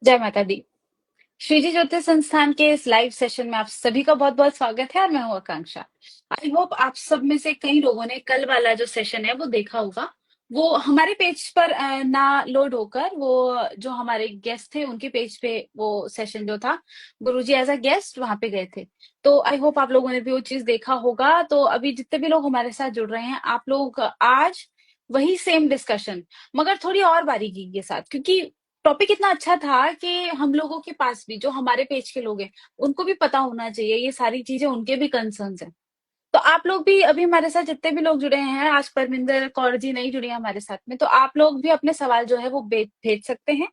जय माता दी। श्री जी ज्योतिष संस्थान के इस लाइव सेशन में आप सभी का बहुत बहुत स्वागत है और मैं हूँ आकांक्षा। आई होप आप सब में से कई लोगों ने कल वाला जो सेशन है वो देखा होगा। वो हमारे पेज पर ना लोड होकर वो जो हमारे गेस्ट थे उनके पेज पे वो सेशन जो था गुरुजी एज अ गेस्ट वहां पे गए थे। तो आई होप आप लोगों ने भी वो चीज देखा होगा। तो अभी जितने भी लोग हमारे साथ जुड़ रहे हैं आप लोग आज वही सेम डिस्कशन मगर थोड़ी और बारीकी के साथ, क्योंकि टॉपिक इतना अच्छा था कि हम लोगों के पास भी जो हमारे पेज के लोग हैं उनको भी पता होना चाहिए ये सारी चीजें, उनके भी कंसर्न्स हैं। तो आप लोग भी अभी हमारे साथ जितने भी लोग जुड़े हैं, आज परमिंदर कौर जी नहीं जुड़ी है हमारे साथ में, तो आप लोग भी अपने सवाल जो है वो भेज सकते हैं।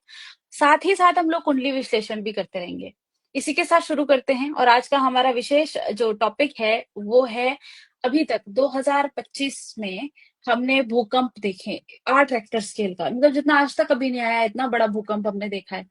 साथ ही साथ हम लोग कुंडली विश्लेषण भी करते रहेंगे। इसी के साथ शुरू करते हैं और आज का हमारा विशेष जो टॉपिक है वो है अभी तक 2025 में हमने भूकंप देखे 8 रेक्टर स्केल का, मतलब जितना आज तक कभी नहीं आया इतना बड़ा भूकंप हमने देखा है।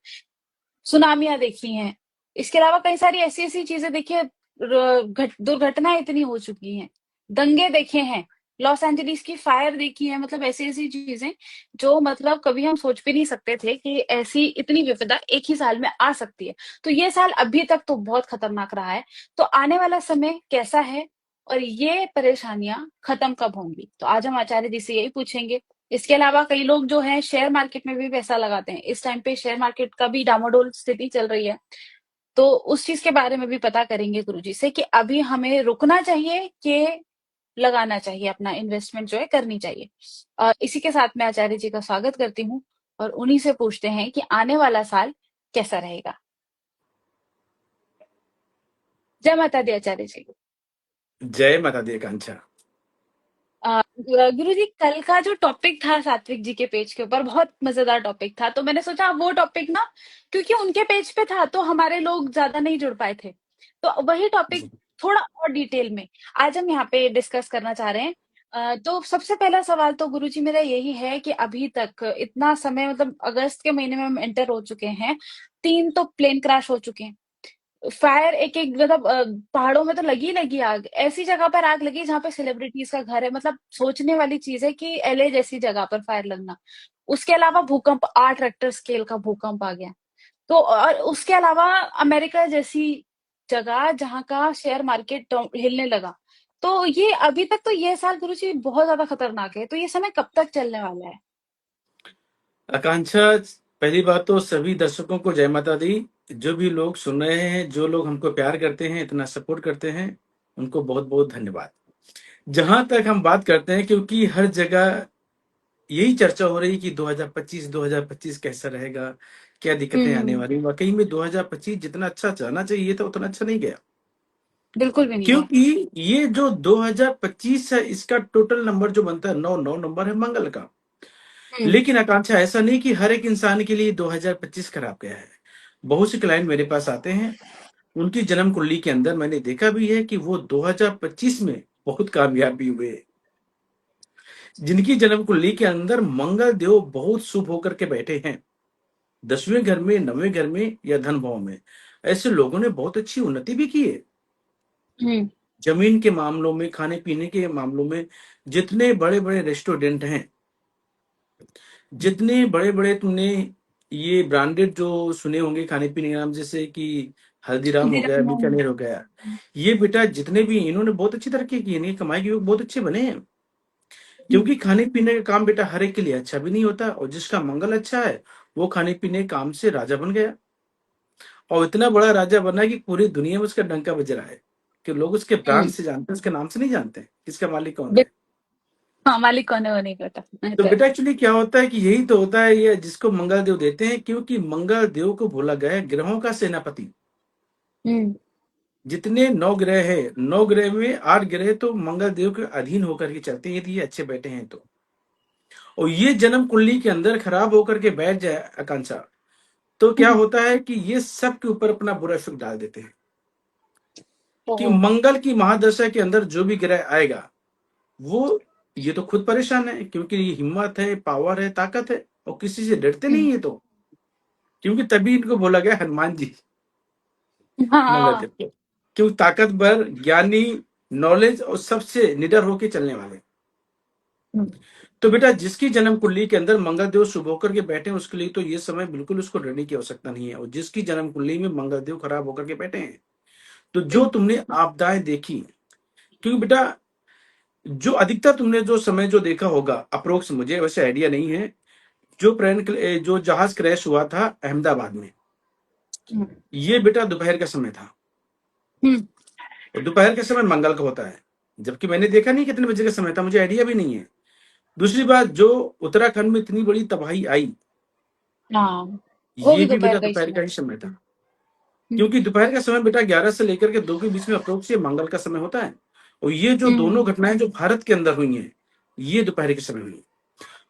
सुनामियां देखी हैं। इसके अलावा कई सारी ऐसी ऐसी चीजें देखी है। दुर्घटनाएं इतनी हो चुकी हैं। दंगे देखे हैं। लॉस एंजलिस की फायर देखी है। मतलब ऐसी ऐसी चीजें जो मतलब कभी हम सोच भी नहीं सकते थे कि ऐसी इतनी विपदा एक ही साल में आ सकती है। तो ये साल अभी तक तो बहुत खतरनाक रहा है। तो आने वाला समय कैसा है और ये परेशानियां खत्म कब होंगी, तो आज हम आचार्य जी से यही पूछेंगे। इसके अलावा कई लोग जो है शेयर मार्केट में भी पैसा लगाते हैं। इस टाइम पे शेयर मार्केट का भी डामाडोल स्थिति चल रही है। तो उस चीज के बारे में भी पता करेंगे गुरुजी से कि अभी हमें रुकना चाहिए कि लगाना चाहिए, अपना इन्वेस्टमेंट जो है करनी चाहिए। और इसी के साथ मैं आचार्य जी का स्वागत करती हूँ और उन्हीं से पूछते हैं कि आने वाला साल कैसा रहेगा। जय माता दी आचार्य जी। जय माता दी आकांक्षा। गुरु जी, कल का जो टॉपिक था सात्विक जी के पेज के ऊपर बहुत मजेदार टॉपिक था, तो मैंने सोचा वो टॉपिक ना, क्योंकि उनके पेज पे था तो हमारे लोग ज्यादा नहीं जुड़ पाए थे, तो वही टॉपिक थोड़ा और डिटेल में आज हम यहाँ पे डिस्कस करना चाह रहे हैं। तो सबसे पहला सवाल तो गुरु जी मेरा यही है कि अभी तक इतना समय, मतलब अगस्त के महीने में हम एंटर हो चुके हैं, 3 तो प्लेन क्रैश हो चुके हैं। फायर एक एक मतलब पहाड़ों में तो लगी आग, ऐसी जगह पर आग लगी जहां पे सेलिब्रिटीज का घर है। मतलब सोचने वाली चीज है कि एलए जैसी जगह पर फायर लगना। उसके अलावा भूकंप 8 रेक्टर स्केल का भूकंप आ गया। तो और उसके अलावा अमेरिका जैसी जगह जहां का शेयर मार्केट हिलने लगा। तो ये अभी तक तो ये साल गुरुजी बहुत ज्यादा खतरनाक है। तो ये समय कब तक चलने वाला है? आकांक्षा, पहली बात तो सभी दर्शकों को जय माता दी। जो भी लोग सुन रहे हैं, जो लोग हमको प्यार करते हैं, इतना सपोर्ट करते हैं, उनको बहुत बहुत धन्यवाद। जहां तक हम बात करते हैं, क्योंकि हर जगह यही चर्चा हो रही कि 2025 कैसा रहेगा, क्या दिक्कतें आने हम्म। वाली। वाकई में 2025 जितना अच्छा जाना चाहिए था उतना अच्छा नहीं गया। बिल्कुल भी नहीं है। क्योंकि ये जो 2025 है, इसका टोटल नंबर जो बनता है 9 नंबर है मंगल का। हम्म। लेकिन आकांक्षा, ऐसा नहीं कि हर एक इंसान के लिए 2025 खराब गया है। बहुत से क्लाइंट मेरे पास आते हैं, उनकी जन्म कुंडली के अंदर मैंने देखा भी है कि वो 2025 में बहुत कामयाब भी हुए। जिनकी जन्म कुंडली के अंदर मंगल देव बहुत शुभ होकर के बैठे हैं, 10वें घर में, 9वें घर में या धन भाव में, ऐसे लोगों ने बहुत अच्छी उन्नति भी की है। हम्म। जमीन के मामलों में, खाने पीने के मामलों में, जितने बड़े बड़े रेस्टोरेंट हैं, जितने बड़े बड़े तुमने ये ब्रांडेड जो सुने होंगे खाने पीने के नाम, जैसे कि हल्दीराम हो गया, हल्दीराम। बीकानेर हो गया, ये बेटा जितने भी इन्होंने बहुत अच्छी तरक्की की है, इनकी कमाई के बहुत अच्छे बने हैं। क्योंकि खाने पीने का काम बेटा हर एक के लिए अच्छा भी नहीं होता, और जिसका मंगल अच्छा है वो खाने पीने के काम से राजा बन गया, और इतना बड़ा राजा बना कि पूरी दुनिया में उसका डंका बज रहा है कि लोग उसके ब्रांड हम्म। से जानते हैं, उसके नाम से नहीं जानते किसका मालिक कौन है। हाँ, मालिक कौन है वो नहीं पता, नहीं तो तो बेटा एक्चुअली क्या होता है कि यही तो होता है, ये जिसको मंगल देव देते हैं, क्योंकि मंगल देव को बोला गया है ग्रहों का सेनापति। हम्म। जितने 9 ग्रह है, 9 ग्रह में 8 ग्रह तो मंगल देव के अधीन होकर के चलते हैं, यदि ये अच्छे बैठे हैं तो। और ये जन्म कुंडली के अंदर खराब होकर के बैठ जाए आकांक्षा, तो क्या होता है कि ये सब के ऊपर अपना बुरा शुभ डाल देते हैं। कि ओहो। मंगल की महादशा के अंदर जो भी ग्रह आएगा, वो ये तो खुद परेशान है, क्योंकि ये हिम्मत है, पावर है, ताकत है, और किसी से डरते नहीं है। तो क्योंकि तभी इनको बोला गया हनुमान जी, मंगल हाँ। देव, क्यों ताकतवर, ज्ञानी, नॉलेज और सबसे निडर होके चलने वाले। तो बेटा जिसकी जन्म कुंडली के अंदर मंगल देव शुभ होकर के बैठे हैं उसके लिए तो ये समय बिल्कुल उसको डरने की आवश्यकता नहीं है। और जिसकी जन्म कुंडली में मंगल देव खराब होकर के बैठे हैं, तो जो हुँ, तुमने आपदाएं देखी, क्योंकि बेटा जो अधिकतर तुमने जो समय जो देखा होगा, अप्रोक्स मुझे वैसे आइडिया नहीं है, जो जो जहाज क्रैश हुआ था अहमदाबाद में, हुँ, ये बेटा दोपहर का समय था। हुँ, और दोपहर के समय मंगल का होता है, जबकि मैंने देखा नहीं कितने बजे का समय था, मुझे आइडिया भी नहीं है। दूसरी बात, जो उत्तराखंड में इतनी बड़ी तबाही आई, हाँ, वो ये भी भी दोपहर बेटा का ही दोपहर का समय ही था। समय था। हुँ, क्योंकि दोपहर का समय बेटा 11 से लेकर के 2 के बीच में अप्रोक्स ये मंगल का समय होता है। और ये जो दोनों हुँ, घटनाएं जो भारत के अंदर हुई हैं, ये दोपहर के समय हुई।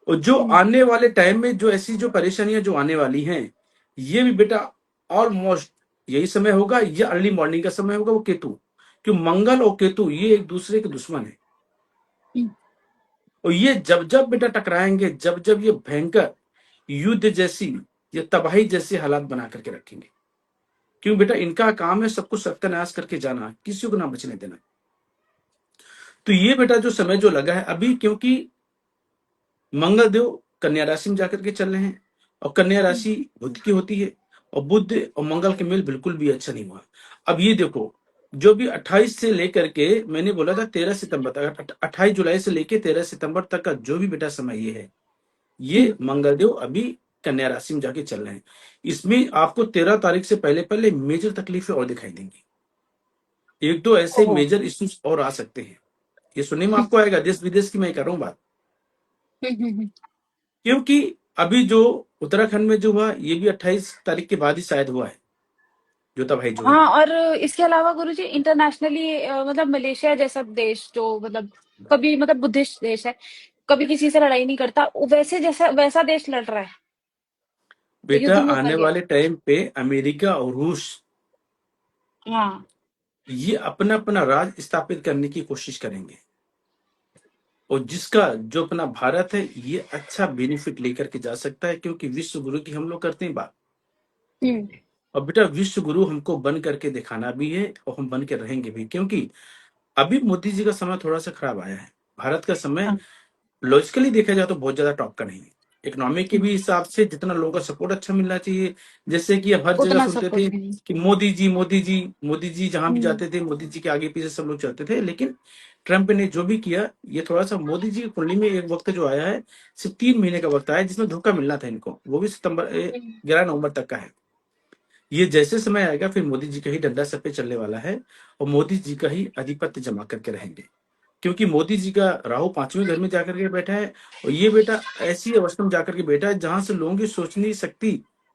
और जो हुँ, आने वाले टाइम में जो ऐसी जो परेशानियां जो आने वाली हैं, ये भी बेटा ऑलमोस्ट यही समय होगा, या अर्ली मॉर्निंग का समय होगा। वो केतु, क्यों मंगल और केतु ये एक दूसरे के दुश्मन है। हुँ, और ये जब जब बेटा टकराएंगे, जब जब ये भयंकर युद्ध जैसी या तबाही जैसे हालात बना करके रखेंगे। क्यों बेटा इनका काम है सबको सत्यानाश करके जाना, किसी को ना बचने देना। तो ये बेटा जो समय जो लगा है अभी, क्योंकि मंगल देव कन्या राशि में जाकर के चल रहे हैं, और कन्या हुँ, राशि बुध की होती है, और बुध और मंगल के मेल बिल्कुल भी अच्छा नहीं हुआ। अब ये देखो, जो भी 28 से लेकर के मैंने बोला था 13 सितंबर तक, 28 जुलाई से लेकर 13 सितंबर तक का जो भी बेटा समय ये है, हुँ, ये मंगलदेव अभी कन्या राशि में जाके चल रहे हैं। इसमें आपको 13 तारीख से पहले पहले मेजर तकलीफें और दिखाई देंगी। एक दो ऐसे ओह! मेजर इश्यूज और आ सकते हैं, ये सुनने में आपको आएगा। देश विदेश की मैं कर रहा हूँ बात, हुँ, हुँ, हुँ। क्योंकि अभी जो उत्तराखंड में जो हुआ, ये भी 28 तारीख के बाद ही शायद हुआ है, जो तबाही जो हुई हाँ, है। और इसके अलावा गुरुजी इंटरनेशनली मतलब मलेशिया जैसा देश जो मतलब कभी मतलब बुद्धिस्ट देश है, कभी किसी से लड़ाई नहीं करता, वैसे जैसा वैसा देश लड़ रहा है, बेटा युद्ध में उतर आने गया है। वाले टाइम पे अमेरिका और रूस हाँ। ये अपना अपना राज स्थापित करने की कोशिश करेंगे। और जिसका जो अपना भारत है, ये अच्छा बेनिफिट लेकर के जा सकता है, क्योंकि विश्व गुरु की हम लोग करते हैं बात। हुँ, और बेटा विश्व गुरु हमको बन करके दिखाना भी है, और हम बन के रहेंगे भी, क्योंकि अभी मोदी जी का समय थोड़ा सा खराब आया है। भारत का समय हाँ, लॉजिकली देखा जाए तो बहुत ज्यादा टॉप का नहीं है। इकोनॉमी के हुँ, भी हिसाब से जितना लोगों का सपोर्ट अच्छा मिलना चाहिए, जैसे कि अब हर जगह उतना सुनते सपोर्ट थे भी नहीं। कि मोदी जी मोदी जी मोदी जी, जहां भी हुँ, जाते थे मोदी जी के आगे पीछे सब लोग चलते थे। लेकिन ट्रंप ने जो भी किया, ये थोड़ा सा मोदी जी की कुंडली में एक वक्त जो आया है, सिर्फ 3 महीने का वक्त आया है, जिसमें धोखा मिलना था इनको, वो भी सितंबर हुँ, 11 नवंबर तक का है। ये जैसे समय आएगा फिर मोदी जी का ही डंडा सर पे चलने वाला है, और मोदी जी का ही आधिपत्य जमा करके रहेंगे। क्योंकि मोदी जी का राहु 5वें घर में जाकर के बैठा है, और ये बेटा ऐसी अवस्था में जाकर के बैठा है जहां से लोगों की सोचने शक्ति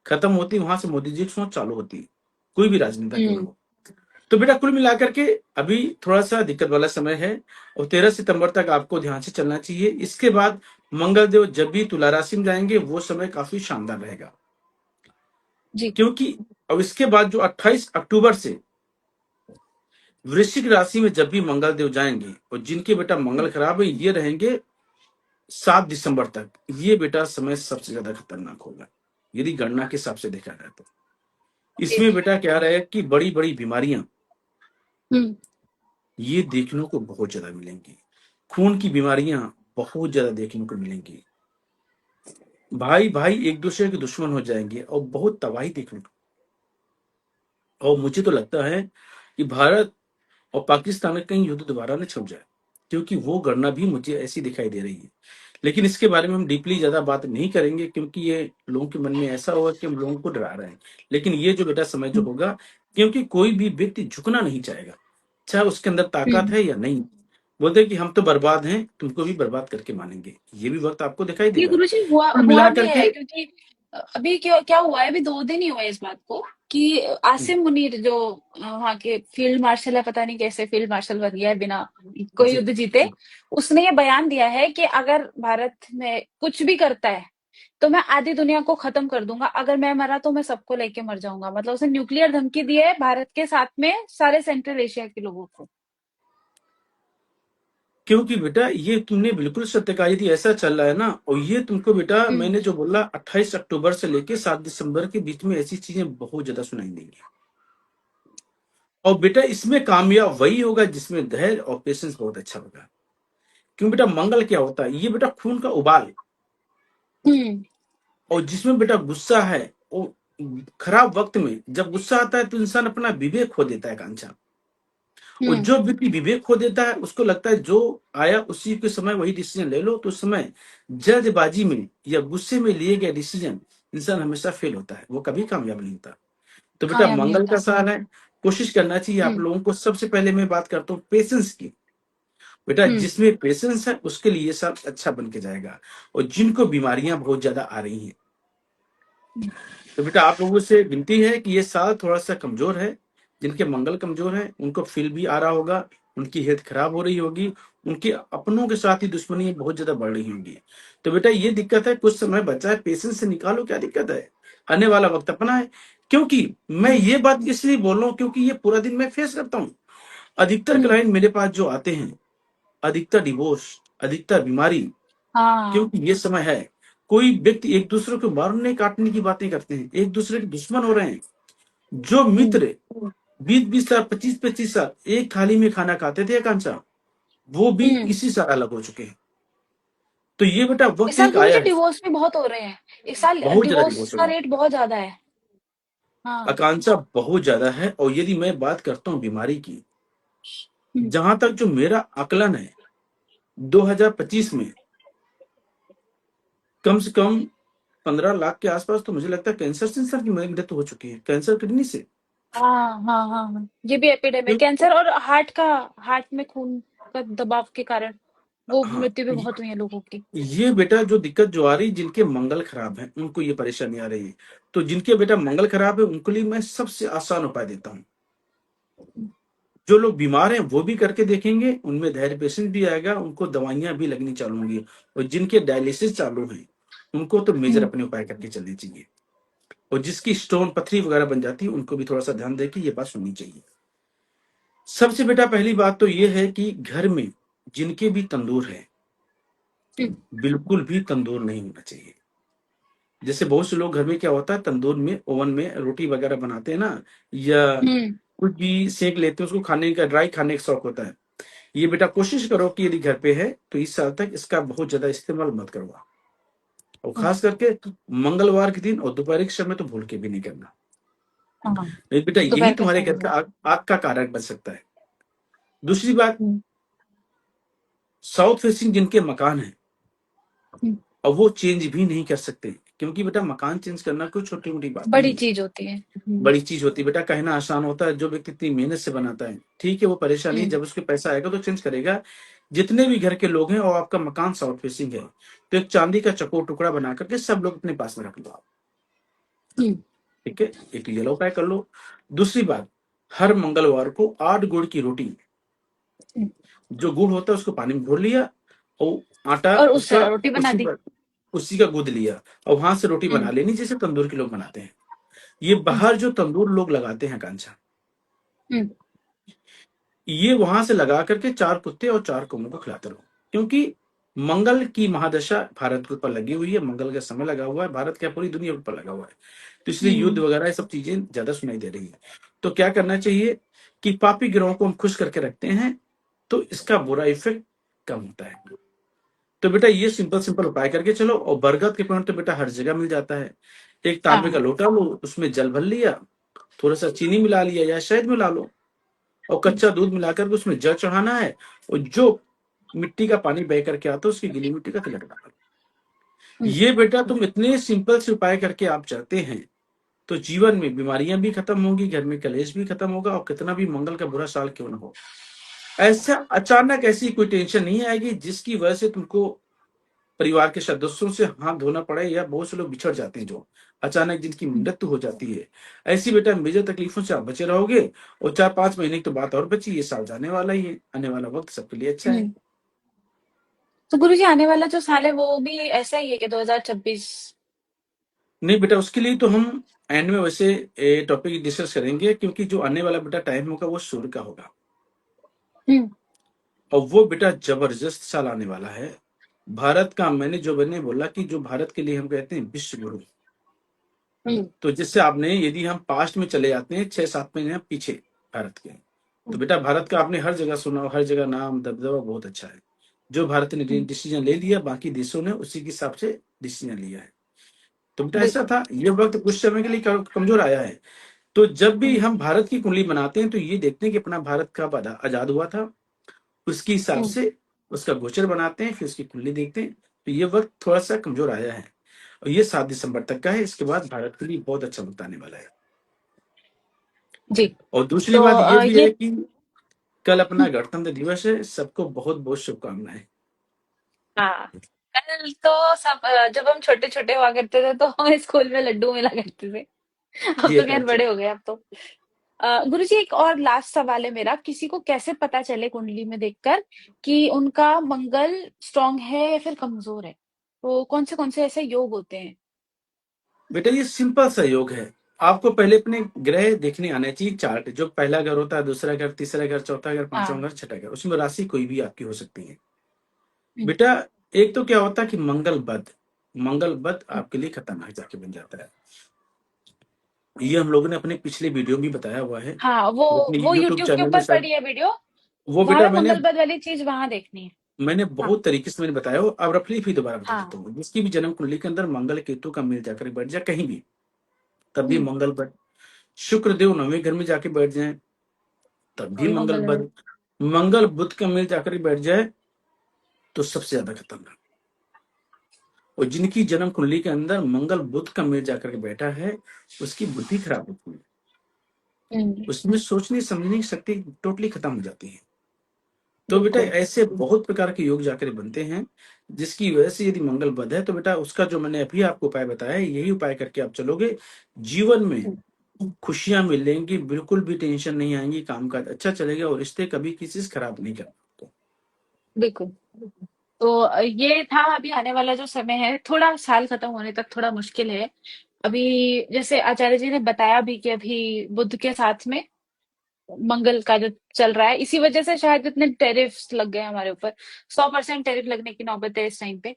खत्म होती है, वहां से मोदी जी की सोच चालू होती है, कोई भी राजनेता क्यों ना हुँ, हो। तो बेटा कुल मिलाकर के अभी थोड़ा सा दिक्कत वाला समय है, और 13 सितंबर तक आपको ध्यान से चलना चाहिए। इसके बाद मंगल देव जब भी तुला राशि में जाएंगे, वो समय काफी शानदार रहेगा। जी। क्योंकि अब इसके बाद जो 28 अक्टूबर से वृश्चिक राशि में जब भी मंगल देव जाएंगे, और जिनके बेटा हुँ, मंगल खराब है, ये रहेंगे 7 दिसंबर तक। ये बेटा समय सबसे ज्यादा खतरनाक होगा, यदि गणना के हिसाब से देखा जाए तो। जी। इसमें बेटा क्या रहे कि बड़ी बड़ी बीमारियां हुँ, ये देखने को बहुत ज्यादा मिलेंगी। खून की बीमारियां बहुत ज्यादा देखने को मिलेंगी। भाई भाई एक दूसरे के दुश्मन हो जाएंगे, और बहुत तबाही देखने को। और मुझे तो लगता है कि भारत और पाकिस्तान में कहीं युद्ध दोबारा न छिड़ जाए, क्योंकि वो गणना भी मुझे ऐसी दिखाई दे रही है। लेकिन इसके बारे में हम डीपली ज्यादा बात नहीं करेंगे, क्योंकि ये लोगों के मन में ऐसा होगा कि हम लोगों को डरा रहे हैं। लेकिन ये जो बेटा समय जो हुँ, होगा, क्योंकि कोई भी व्यक्ति झुकना नहीं चाहेगा, चाहे उसके अंदर ताकत हुँ। है या नहीं। बोलते हैं कि हम तो बर्बाद हैं, तुमको भी बर्बाद करके मानेंगे, ये भी वक्त आपको दिखाई ये देगा। गुरुजी हुआ कुल हुआ मिला भी करके है क्योंकि अभी क्या क्या हुआ है, अभी 2 दिन ही हुए इस बात को कि आसिम मुनीर जो वहाँ के फील्ड मार्शल है, पता नहीं कैसे फील्ड मार्शल बन गया है बिना कोई जी युद्ध जीते। जी। उसने ये बयान दिया है कि अगर भारत में कुछ भी करता है तो मैं आधी दुनिया को खत्म कर दूंगा, अगर मैं मरा तो मैं सबको लेके मर जाऊंगा। मतलब उसने न्यूक्लियर धमकी दी है भारत के साथ में सारे सेंट्रल एशिया के लोगों को। क्योंकि बेटा ये तुमने बिल्कुल सत्य कहा, यदि ऐसा चल रहा है ना, और ये तुमको बेटा हम्म, मैंने जो बोला 28 अक्टूबर से लेके 7 दिसंबर के बीच में ऐसी चीजें बहुत ज्यादा सुनाई देंगी। और बेटा इसमें कामयाब वही होगा जिसमें धैर्य और पेशेंस बहुत अच्छा होगा। क्यों बेटा, मंगल क्या होता है? ये बेटा खून का उबाल, हम्म। और जिसमें बेटा गुस्सा है, वो खराब वक्त में जब गुस्सा आता है तो इंसान अपना विवेक खो देता है कांचा। और हम्म। जो व्यक्ति विवेक खो देता है उसको लगता है जो आया उसी के समय वही डिसीजन ले लो, तो उस समय जल्दबाजी में या गुस्से में लिए गए डिसीजन इंसान हमेशा फेल होता है, वो कभी कामयाब नहीं होता। तो बेटा कामयाब नहीं मंगल का होता। साल है, कोशिश करना चाहिए आप हम्म। लोगों को। सबसे पहले मैं बात करता हूँ पेशेंस की। बेटा हम्म। जिसमें पेशेंस है उसके लिए सब अच्छा बन के जाएगा। और जिनको बीमारियां बहुत ज्यादा आ रही हैं, तो बेटा आप लोगों से विनती है कि ये साल थोड़ा सा कमजोर है। जिनके मंगल कमजोर है उनको फील भी आ रहा होगा, उनकी हेल्थ खराब हो रही होगी, उनके अपनों के साथ ही दुश्मनी बहुत ज्यादा बढ़ रही होगी। तो बेटा ये दिक्कत है, कुछ समय बचा है, पेशेंस से निकालो, क्या दिक्कत है? आने वाला वक्त अपना है। क्योंकि मैं हम्म। ये बात इसलिए बोल रहा हूँ क्योंकि ये पूरा दिन मैं फेस करता हूँ। अधिकतर हम्म। क्लाइंट मेरे पास जो आते हैं, अधिकतर डिवोर्स, अधिकतर बीमारी, हाँ। क्योंकि ये समय है। कोई व्यक्ति एक दूसरे को मारने काटने की बातें करते हैं, एक दूसरे के दुश्मन हो रहे हैं। जो हम्म। मित्र 20-20 साल, 25-25 साल एक थाली में खाना खाते थे आकांक्षा, वो भी हम्म। इसी साल अलग हो चुके हैं। तो ये बेटा इस वक्त साल एक आया गुरुजी है। डिवोर्स भी बहुत हो रहे हैं। इस साल बहुत ज्यादा डिवोर्स डिवोर्स हो का गए, रेट बहुत ज्यादा है। हाँ। आकांक्षा बहुत ज्यादा है। और यदि मैं बात करता हूँ बीमारी की, हम्म। जहां तक जो मेरा आकलन है, 2025 में कम से कम 15 लाख के आसपास तो मुझे लगता है कैंसर से इंसान की मृत्यु हो चुकी है, कैंसर किडनी से। हाँ हाँ हाँ हाँ, ये भी एपिडेमिक, क्यों? कैंसर और हार्ट में खून का दबाव के कारण वो हाँ, मृत्यु भी बहुत हुई है लोगों की। ये बेटा जो दिक्कत जो आ रही, जिनके मंगल खराब है उनको ये परेशानी आ रही है। तो जिनके बेटा मंगल खराब है उनके लिए मैं सबसे आसान उपाय देता हूँ। जो लोग बीमार हैं वो भी करके देखेंगे, उनमें धैर्य पेशेंस भी आएगा, उनको दवाइयां भी लगनी चालू होंगी। और जिनके डायलिसिस चालू हैं उनको तो मेजर हम्म। अपने उपाय करके चलने चाहिए। और जिसकी स्टोन पथरी वगैरह बन जाती है उनको भी थोड़ा सा ध्यान दे कि ये बात सुननी चाहिए। सबसे बेटा पहली बात तो ये है कि घर में जिनके भी तंदूर है, हम्म। बिल्कुल भी तंदूर नहीं होना चाहिए। जैसे बहुत से लोग घर में क्या होता है, तंदूर में ओवन में रोटी वगैरह बनाते हैं ना, या हम्म। कुछ भी सेक लेते हैं, उसको खाने का, ड्राई खाने का शौक होता है। ये बेटा कोशिश करो कि यदि घर पे है तो इस साल तक इसका बहुत ज्यादा इस्तेमाल मत करवा। और हम्म। खास करके मंगलवार के दिन और दोपहर के समय तो भूल के भी नहीं करना। हाँ, नहीं बेटा, यही दोपहर का तुम्हारे घर समय। का आग का कारक बन सकता है। दूसरी बात, हम्म। साउथ फेसिंग जिनके मकान है, हम्म। अब वो चेंज भी नहीं कर सकते, क्योंकि बेटा मकान चेंज करना कोई छोटी मोटी बात बड़ी नहीं है। चीज होती है। बड़ी चीज होती है बेटा, कहना आसान होता है, जो व्यक्ति इतनी मेहनत से बनाता है, ठीक है वो परेशानी है, हम्म। जब उसके पैसा आएगा तो चेंज करेगा। जितने भी घर के लोग हैं और आपका मकान साउथ फेसिंग है, तो एक चांदी का चकोर टुकड़ा बना करके सब लोग अपने पास में रख लो आप। हम्म। ठीक है, एक येलो पैक कर लो। दूसरी बात, हर मंगलवार को 8 गुड़ की रोटी, हम्म। जो गुड़ होता है उसको पानी में घोल लिया, और आटा और उससे उसका रोटी बना उसी दी। पर उसी का गूंद लिया, और वहां से रोटी बना हम्म। लेनी, जैसे तंदूर के लोग बनाते हैं। ये हम्म। बाहर जो तंदूर लोग लगाते हैं कांचा, हम्म। ये वहां से लगा करके 4 कुत्ते और 4 कौओं को खिलाते रहो। क्योंकि मंगल की महादशा भारत के ऊपर लगी हुई है, मंगल का समय लगा हुआ है, भारत क्या पूरी दुनिया के ऊपर लगा हुआ है। तो इसलिए युद्ध हम्म। वगैरह ये सब चीजें ज्यादा सुनाई दे रही है। तो क्या करना चाहिए कि पापी ग्रहों को हम खुश करके रखते हैं, तो इसका बुरा इफेक्ट कम होता है। तो बेटा ये सिंपल सिंपल उपाय करके चलो। और बरगद के पेड़ तो बेटा हर जगह मिल जाता है। एक तांबे का हाँ। लोटा लो, उसमें जल भर लिया, थोड़ा सा चीनी मिला लिया या शहद मिला लो, और कच्चा दूध मिलाकर के उसमें जल चढ़ाना है। और जो मिट्टी का पानी बह करके आता है उसकी गीली मिट्टी का तिलक डालो। हम्म। ये बेटा तुम इतने सिंपल से उपाय करके आप चलते हैं तो जीवन में बीमारियां भी खत्म होंगी, घर में कलेश भी खत्म होगा, और कितना भी मंगल का बुरा साल क्यों ना हो, ऐसा अचानक ऐसी कोई टेंशन नहीं आएगी जिसकी वजह से तुमको परिवार के सदस्यों से हाथ धोना पड़े, या बहुत से लोग बिछड़ जाते हैं जो अचानक जिनकी मृत्यु हो जाती है। ऐसी बेटा मेजर तकलीफों से आप बचे रहोगे। और 4-5 महीने की तो बात और बची, ये साल जाने वाला ही है, आने वाला वक्त सबके लिए अच्छा है। हम्म। तो गुरुजी आने वाला जो साल है वो भी ऐसा ही है कि 2026? नहीं बेटा, उसके लिए तो हम एंड में वैसे टॉपिक डिस्कस करेंगे, क्योंकि जो आने वाला बेटा टाइम होगा वो सूर्य का होगा। हम्म। और वो बेटा जबरदस्त साल आने वाला है। भारत का, मैंने बोला कि जो भारत के लिए हम कहते हैं विश्व गुरु। हम्म। तो जिससे आपने, यदि हम पास्ट में चले जाते हैं 6-7 महीने पीछे भारत के, तो बेटा भारत का आपने हर जगह सुना, हर जगह नाम दबदबा बहुत अच्छा है। जो भारत ने हम्म, डिसीजन ले लिया, बाकी देशों ने उसी के हिसाब से डिसीजन लिया है। तो बेटा ऐसा बिल्कुल। था, ये वक्त कुछ समय के लिए कमजोर आया है। तो जब भी हम्म, हम भारत की कुंडली बनाते हैं तो ये देखते हैं कि अपना भारत कब आजाद हुआ था, उसके हिसाब हम्म, से उसका गोचर बनाते हैं, फिर उसकी कुंडली देखते हैं। तो ये वक्त थोड़ा सा कमजोर आया है, और ये 7 दिसंबर तक का है। इसके बाद भारत के लिए बहुत अच्छा वक्त आने वाला है। जी। और दूसरी तो बात ये भी ये है कि कल अपना गणतंत्र दिवस है, सबको बहुत बहुत शुभकामनाएं। हाँ, कल तो सब जब हम छोटे छोटे हुआ करते थे तो हमें स्कूल में लड्डू मिला करते थे। अब ये तो तो खैर अच्छा। बड़े हो गए अब तो। गुरुजी, एक और लास्ट सवाल है मेरा, किसी को कैसे पता चले कुंडली में देखकर कि उनका मंगल स्ट्रांग है या फिर कमजोर है? तो कौन से ऐसे योग होते हैं? बेटा ये सिंपल सा योग है। आपको पहले अपने ग्रह देखने आने चाहिए, चार्ट, जो पहला घर होता है, दूसरा घर, तीसरा घर, चौथा घर, पांचवा हाँ। घर, छठा घर, उसमें राशि कोई भी आपकी हो सकती है। हम्म, बेटा एक तो क्या होता है कि मंगल बद हम्म। आपके लिए खतरनाक जाके बन जाता है। ये हम लोगों ने अपने पिछले वीडियो में बताया हुआ है, हाँ, वो वो अपने वो यूट्यूब यूट्यूब के चैनल में ऊपर सब। पड़ी है वीडियो। वो वहां बेटा पे मंगलबद वाली चीज वहां देखनी है। मैंने हाँ। बहुत तरीके से मैंने बताया हो। अब रफली फिर दोबारा बता देता हाँ। हूँ, जिसकी भी जन्म कुंडली के अंदर मंगल केतु का मिल जाकर बैठ जाए कहीं भी, तब भी हम्म। मंगल बद। शुक्र देव 9वें घर में जाके बैठ जाए, तब भी अभी मंगल मंगलवार। बद। मंगल बुध का मिल जाकर बैठ जाए तो सबसे ज्यादा खतरनाक। और जिनकी जन्म कुंडली के अंदर मंगल बुध का मिल जाकर के बैठा है, उसकी बुद्धि खराब होती है, हम्म। उसमें सोचने समझने की शक्ति टोटली खत्म हो जाती है। तो बेटा बिल्कुल। ऐसे बहुत प्रकार के योग जाकर बनते हैं, जिसकी वजह से यदि मंगल बद है तो बेटा उसका जो मैंने अभी आपको उपाय बताया है, यही उपाय करके आप चलोगे, जीवन में हम्म, खुशियां मिलेंगी, बिल्कुल भी टेंशन नहीं आएंगी, कामकाज अच्छा चलेगा, और रिश्ते कभी किसी से खराब नहीं करना आपको। बिल्कुल। तो ये था। अभी आने वाला जो समय है, थोड़ा साल खत्म होने तक थोड़ा मुश्किल है। अभी जैसे आचार्य जी ने बताया भी कि अभी बुध के साथ में मंगल का जो चल रहा है, इसी वजह से शायद इतने टेरिफ्स लग गए हमारे ऊपर। 100% टेरिफ लगने की नौबत है इस टाइम पे।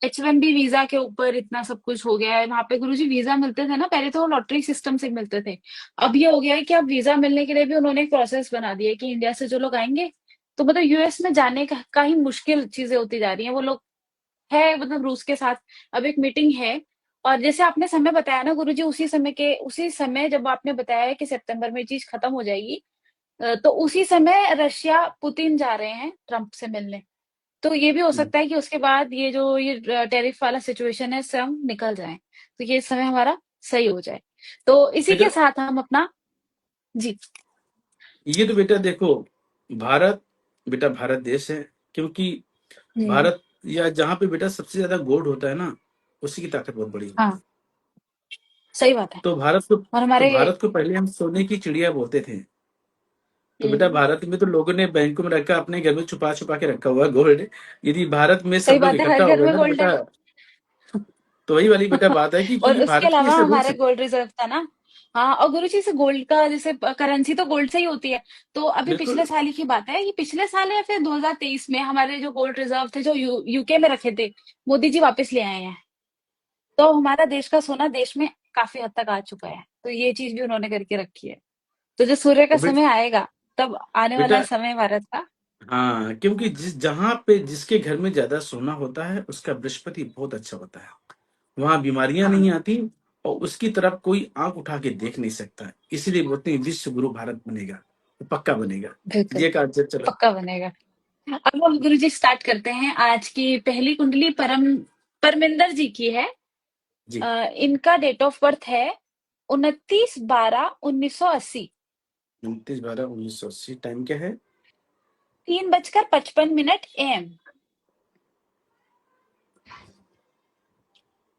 H1B वीजा के ऊपर इतना सब कुछ हो गया है। वहां पे गुरुजी वीजा मिलते थे ना, पहले तो वो लॉटरी सिस्टम से मिलते थे। अब ये हो गया है कि अब वीजा मिलने के लिए भी उन्होंने एक प्रोसेस बना दिया है कि इंडिया से जो लोग आएंगे, तो मतलब यूएस में जाने का ही मुश्किल चीजें होती जा रही हैं। वो लोग है मतलब रूस के साथ अब एक मीटिंग है। और जैसे आपने समय बताया ना गुरुजी, उसी समय जब आपने बताया है कि सितंबर में चीज खत्म हो जाएगी, तो उसी समय रशिया पुतिन जा रहे हैं ट्रम्प से मिलने। तो ये भी हो सकता है कि उसके बाद ये टेरिफ वाला सिचुएशन है, इससे हम निकल जाएं, तो ये समय हमारा सही हो जाए। तो इसी बेटा के साथ हम अपना। जी। ये तो बेटा देखो, भारत, बेटा भारत देश है, क्योंकि हम्म। भारत या जहाँ पे बेटा सबसे ज्यादा गोल्ड होता है ना, उसी की ताकत बहुत बड़ी होती हाँ, है। सही बात है। तो भारत को और तो हमारे। भारत को पहले हम सोने की चिड़िया बोलते थे। तो बेटा हम्म। भारत में तो लोगों ने बैंकों में रखा, अपने घर में छुपा छुपा के रखा हुआ गोल्ड। यदि भारत में सब सही लोग बात है, हर इकट्ठा हो घर गए में ना तो गोल्ड है। बेटा, तो वही वाली बेटा बात है कि और क्योंकि उसके भारत की अलावा ऐसे रूल्स हमारे है। गोल्ड रिजर्व था ना। हाँ, और गुरु जी से गोल्ड का जैसे करेंसी तो गोल्ड से ही होती है। तो अभी बिल्कुल। पिछले साल ही की बात है, ये पिछले साल या फिर 2023 में हमारे जो गोल्ड रिजर्व थे जो यूके में रखे थे, मोदी जी वापस ले आए हैं। तो हमारा देश का सोना देश में काफी हद तक आ चुका है, तो ये चीज भी उन्होंने करके रखी है। तो जो सूर्य का और समय आएगा, तब आने वाला बेटा है समय भारत का। हाँ, क्योंकि जहाँ पे जिसके घर में ज्यादा सोना होता है उसका बृहस्पति बहुत अच्छा होता है, वहां बीमारियां हाँ। नहीं आती, और उसकी तरफ कोई आंख उठा के देख नहीं सकता। इसीलिए बोलते हैं विश्व गुरु भारत बनेगा, तो पक्का बनेगा। बिल्कुल। ये कहा चलो। पक्का बनेगा। अब हम गुरु जी स्टार्ट करते हैं। आज की पहली कुंडली परमिंदर जी की है। जी। इनका डेट ऑफ बर्थ है 29/12/1980। 29/12/1980, टाइम क्या है? 3:55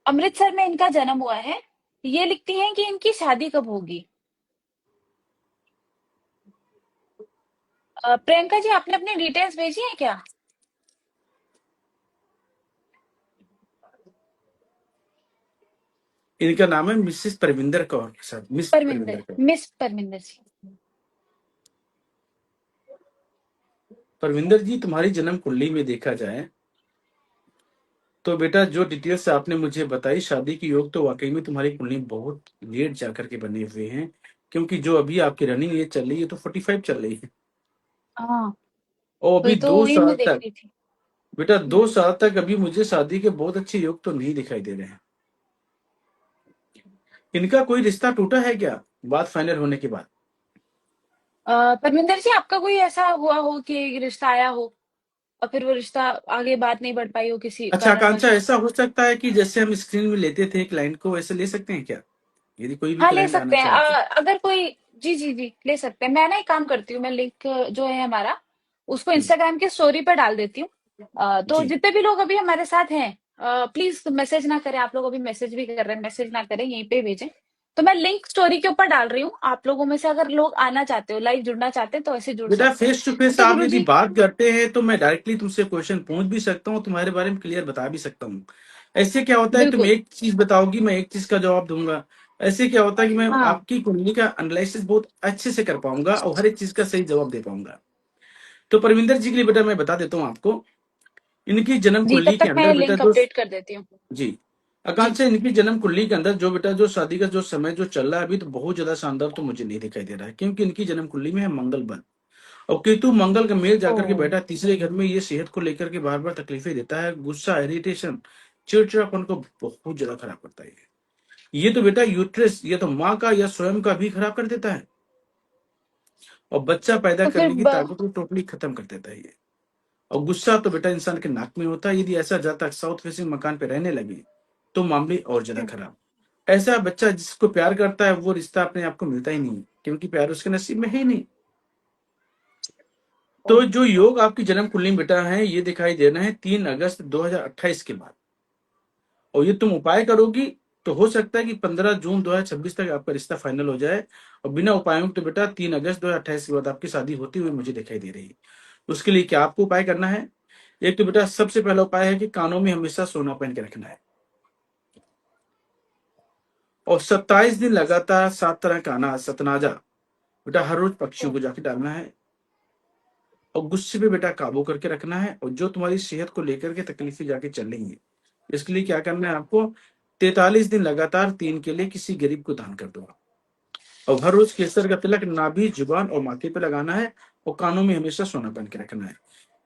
अमृतसर में इनका जन्म हुआ है। ये लिखती हैं कि इनकी शादी कब होगी। प्रियंका जी, आपने अपनी डिटेल्स भेजी है क्या? इनका नाम है मिसेस परविंदर कौर प्रसाद, मिस परमिंदर, परविंदर कौर। मिस परमिंदर जी। परविंदर जी, तुम्हारी जन्म कुंडली में देखा जाए तो बेटा जो डिटेल्स आपने मुझे बताई शादी की योग, तो वाकई में तुम्हारी कुंडली बहुत लेट जाकर के बने हुए हैं। क्योंकि जो अभी आपकी रनिंग ये चल रही है तो 45 चल रही है, हाँ, और अभी वही तो, दो वही मैं साल देख तक रही थी। बेटा 2 साल तक अभी मुझे शादी के बहुत अच्छे योग तो नहीं दिखाई दे रहे हैं। इनका कोई रिश्ता टूटा है क्या बात फाइनल होने के बाद? परमिंदर जी, आपका कोई ऐसा हुआ हो कि रिश्ता आया हो और फिर वो रिश्ता आगे बात नहीं बढ़ पाई हो किसी अच्छा आकांक्षा, कारणवश? ऐसा हो सकता है कि जैसे हम स्क्रीन में लेते थे क्लाइंट को, वैसे ले सकते हैं क्या, यदि कोई भी हाँ, ले क्लाइंट आना सकते हैं। चाहे तो? अगर कोई जी, जी, जी, ले सकते हैं। मैं ना एक काम करती हूँ, मैं लिंक जो है हमारा, उसको हम्म, इंस्टाग्राम की स्टोरी पे डाल देती हूँ। तो जी जितने भी लोग अभी हमारे साथ हैं, प्लीज़ मैसेज ना करें। आप लोग अभी मैसेज भी कर रहे हैं, मैसेज ना करें, यहीं पे भेजें। तो मैं लिंक स्टोरी के ऊपर डाल रही हूँ। आप लोगों में से अगर लोग आना चाहते हो, लाइव जुड़ना चाहते हैं, तो ऐसे जुड़ बेटा, सकते हैं। फेस टू फेस तो आप यदि गुरुजी बात करते हैं तो मैं डायरेक्टली तुमसे क्वेश्चन पूछ भी सकता हूँ, तुम्हारे बारे में क्लियर बता भी सकता हूँ। ऐसे क्या होता है, तुम बिल्कुल, एक चीज बताओगी, मैं एक चीज का जवाब दूंगा। ऐसे क्या होता है कि मैं हाँ, आपकी कुंडली का एनालिसिस बहुत अच्छे से कर पाऊंगा और हर एक चीज का सही जवाब दे पाऊंगा। तो परविंदर जी के लिए बेटा मैं बता देता हूँ आपको, इनकी जन्म जी, तब कुंडली के तक अंदर मैं बेटा लिंक जो, अपडेट कर देती हूँ। जी जी, आकांक्षा, इनकी जन्म कुंडली के अंदर जो बेटा जो शादी का जो समय जो चल रहा है अभी, तो बहुत ज्यादा शानदार तो मुझे नहीं दिखाई दे रहा है, क्योंकि इनकी जन्म कुंडली में है मंगल बल। और केतु मंगल का मेल जाकर के ओह! बैठा तीसरे घर में, ये सेहत को लेकर के बार बार तकलीफें देता है, गुस्सा, इरिटेशन, चिड़चिड़ापन को बहुत ज्यादा खराब करता है ये तो बेटा यूट्रस, ये तो माँ का या स्वयं का भी खराब कर देता है, और बच्चा पैदा तो फिर करने की ब ताकत को टोटली खत्म कर देता है ये। और गुस्सा तो बेटा इंसान के नाक में होता है, यदि ऐसा जाता साउथ फेसिंग मकान पे रहने लगे तो मामले और ज्यादा खराब। ऐसा बच्चा जिसको प्यार करता है वो रिश्ता अपने आप को मिलता ही नहीं, क्योंकि प्यार उसके नसीब में है ही नहीं। तो ओह! जो योग आपकी जन्म कुंडली में बेटा है, ये दिखाई देना है 3 अगस्त 2028 के बाद। और ये तुम उपाय करोगी तो हो सकता है कि 15 जून 2026 तक आपका रिश्ता फाइनल हो जाए। और बिना उपायों के तो बेटा 3 अगस्त 2028 के बाद आपकी शादी होती हुई मुझे दिखाई दे रही है। उसके लिए क्या आपको उपाय करना है? एक तो बेटा सबसे पहला उपाय है कि कानों में हमेशा सोना पहन के रखना है, और 27 दिन लगातार 7 तरह का अनाज सतनाजा बेटा हर रोज पक्षियों ओह! को जाके डालना है। और गुस्से पे बेटा काबू करके रखना है, और जो तुम्हारी सेहत को लेकर के तकलीफें जाके चल रही है, इसके लिए क्या करना है आपको, 43 दिन लगातार 3 केले किसी गरीब को दान कर दो। और हर रोज केसर का तिलक नाभि, जुबान और माथे पे लगाना है, और कानों में हमेशा सोना पहन के रखना है।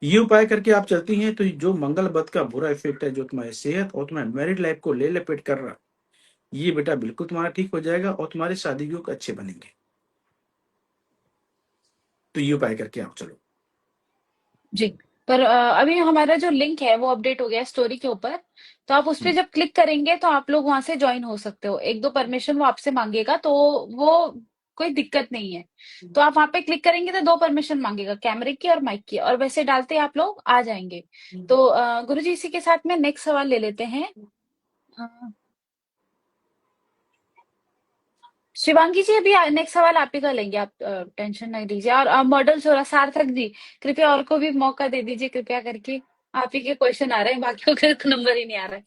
ये उपाय करके आप चलती हैं तो जो मंगल बद का बुरा इफेक्ट है जो तुम्हारी सेहत और तुम्हारी मैरिड लाइफ को ले लपेट कर रहा, ये बेटा बिल्कुल तुम्हारा ठीक हो जाएगा और तुम्हारी शादी के अच्छे बनेंगे। तो ये उपाय करके आप चलो। जी, पर अभी हमारा जो लिंक है वो अपडेट हो गया है स्टोरी के ऊपर। तो आप उस पे हम्म, जब क्लिक करेंगे तो आप लोग वहां से ज्वाइन हो सकते हो। एक दो परमिशन वो आपसे मांगेगा, तो वो कोई दिक्कत नहीं है। तो आप वहां पे क्लिक करेंगे तो दो परमिशन मांगेगा, कैमरे की और माइक की, और वैसे डालते ही आप लोग आ जाएंगे। तो गुरुजी, इसी के साथ में नेक्स्ट सवाल ले लेते हैं। अ, शिवांगी जी, अभी नेक्स्ट सवाल आप ही का लेंगे। आप टेंशन नहीं लीजिए। और मॉडल छोरा सार्थक जी, कृपया और को भी मौका दे दीजिए, कृपया करके। आप ही के क्वेश्चन आ रहे हैं, बाकियों के तो नंबर ही नहीं आ रहा है।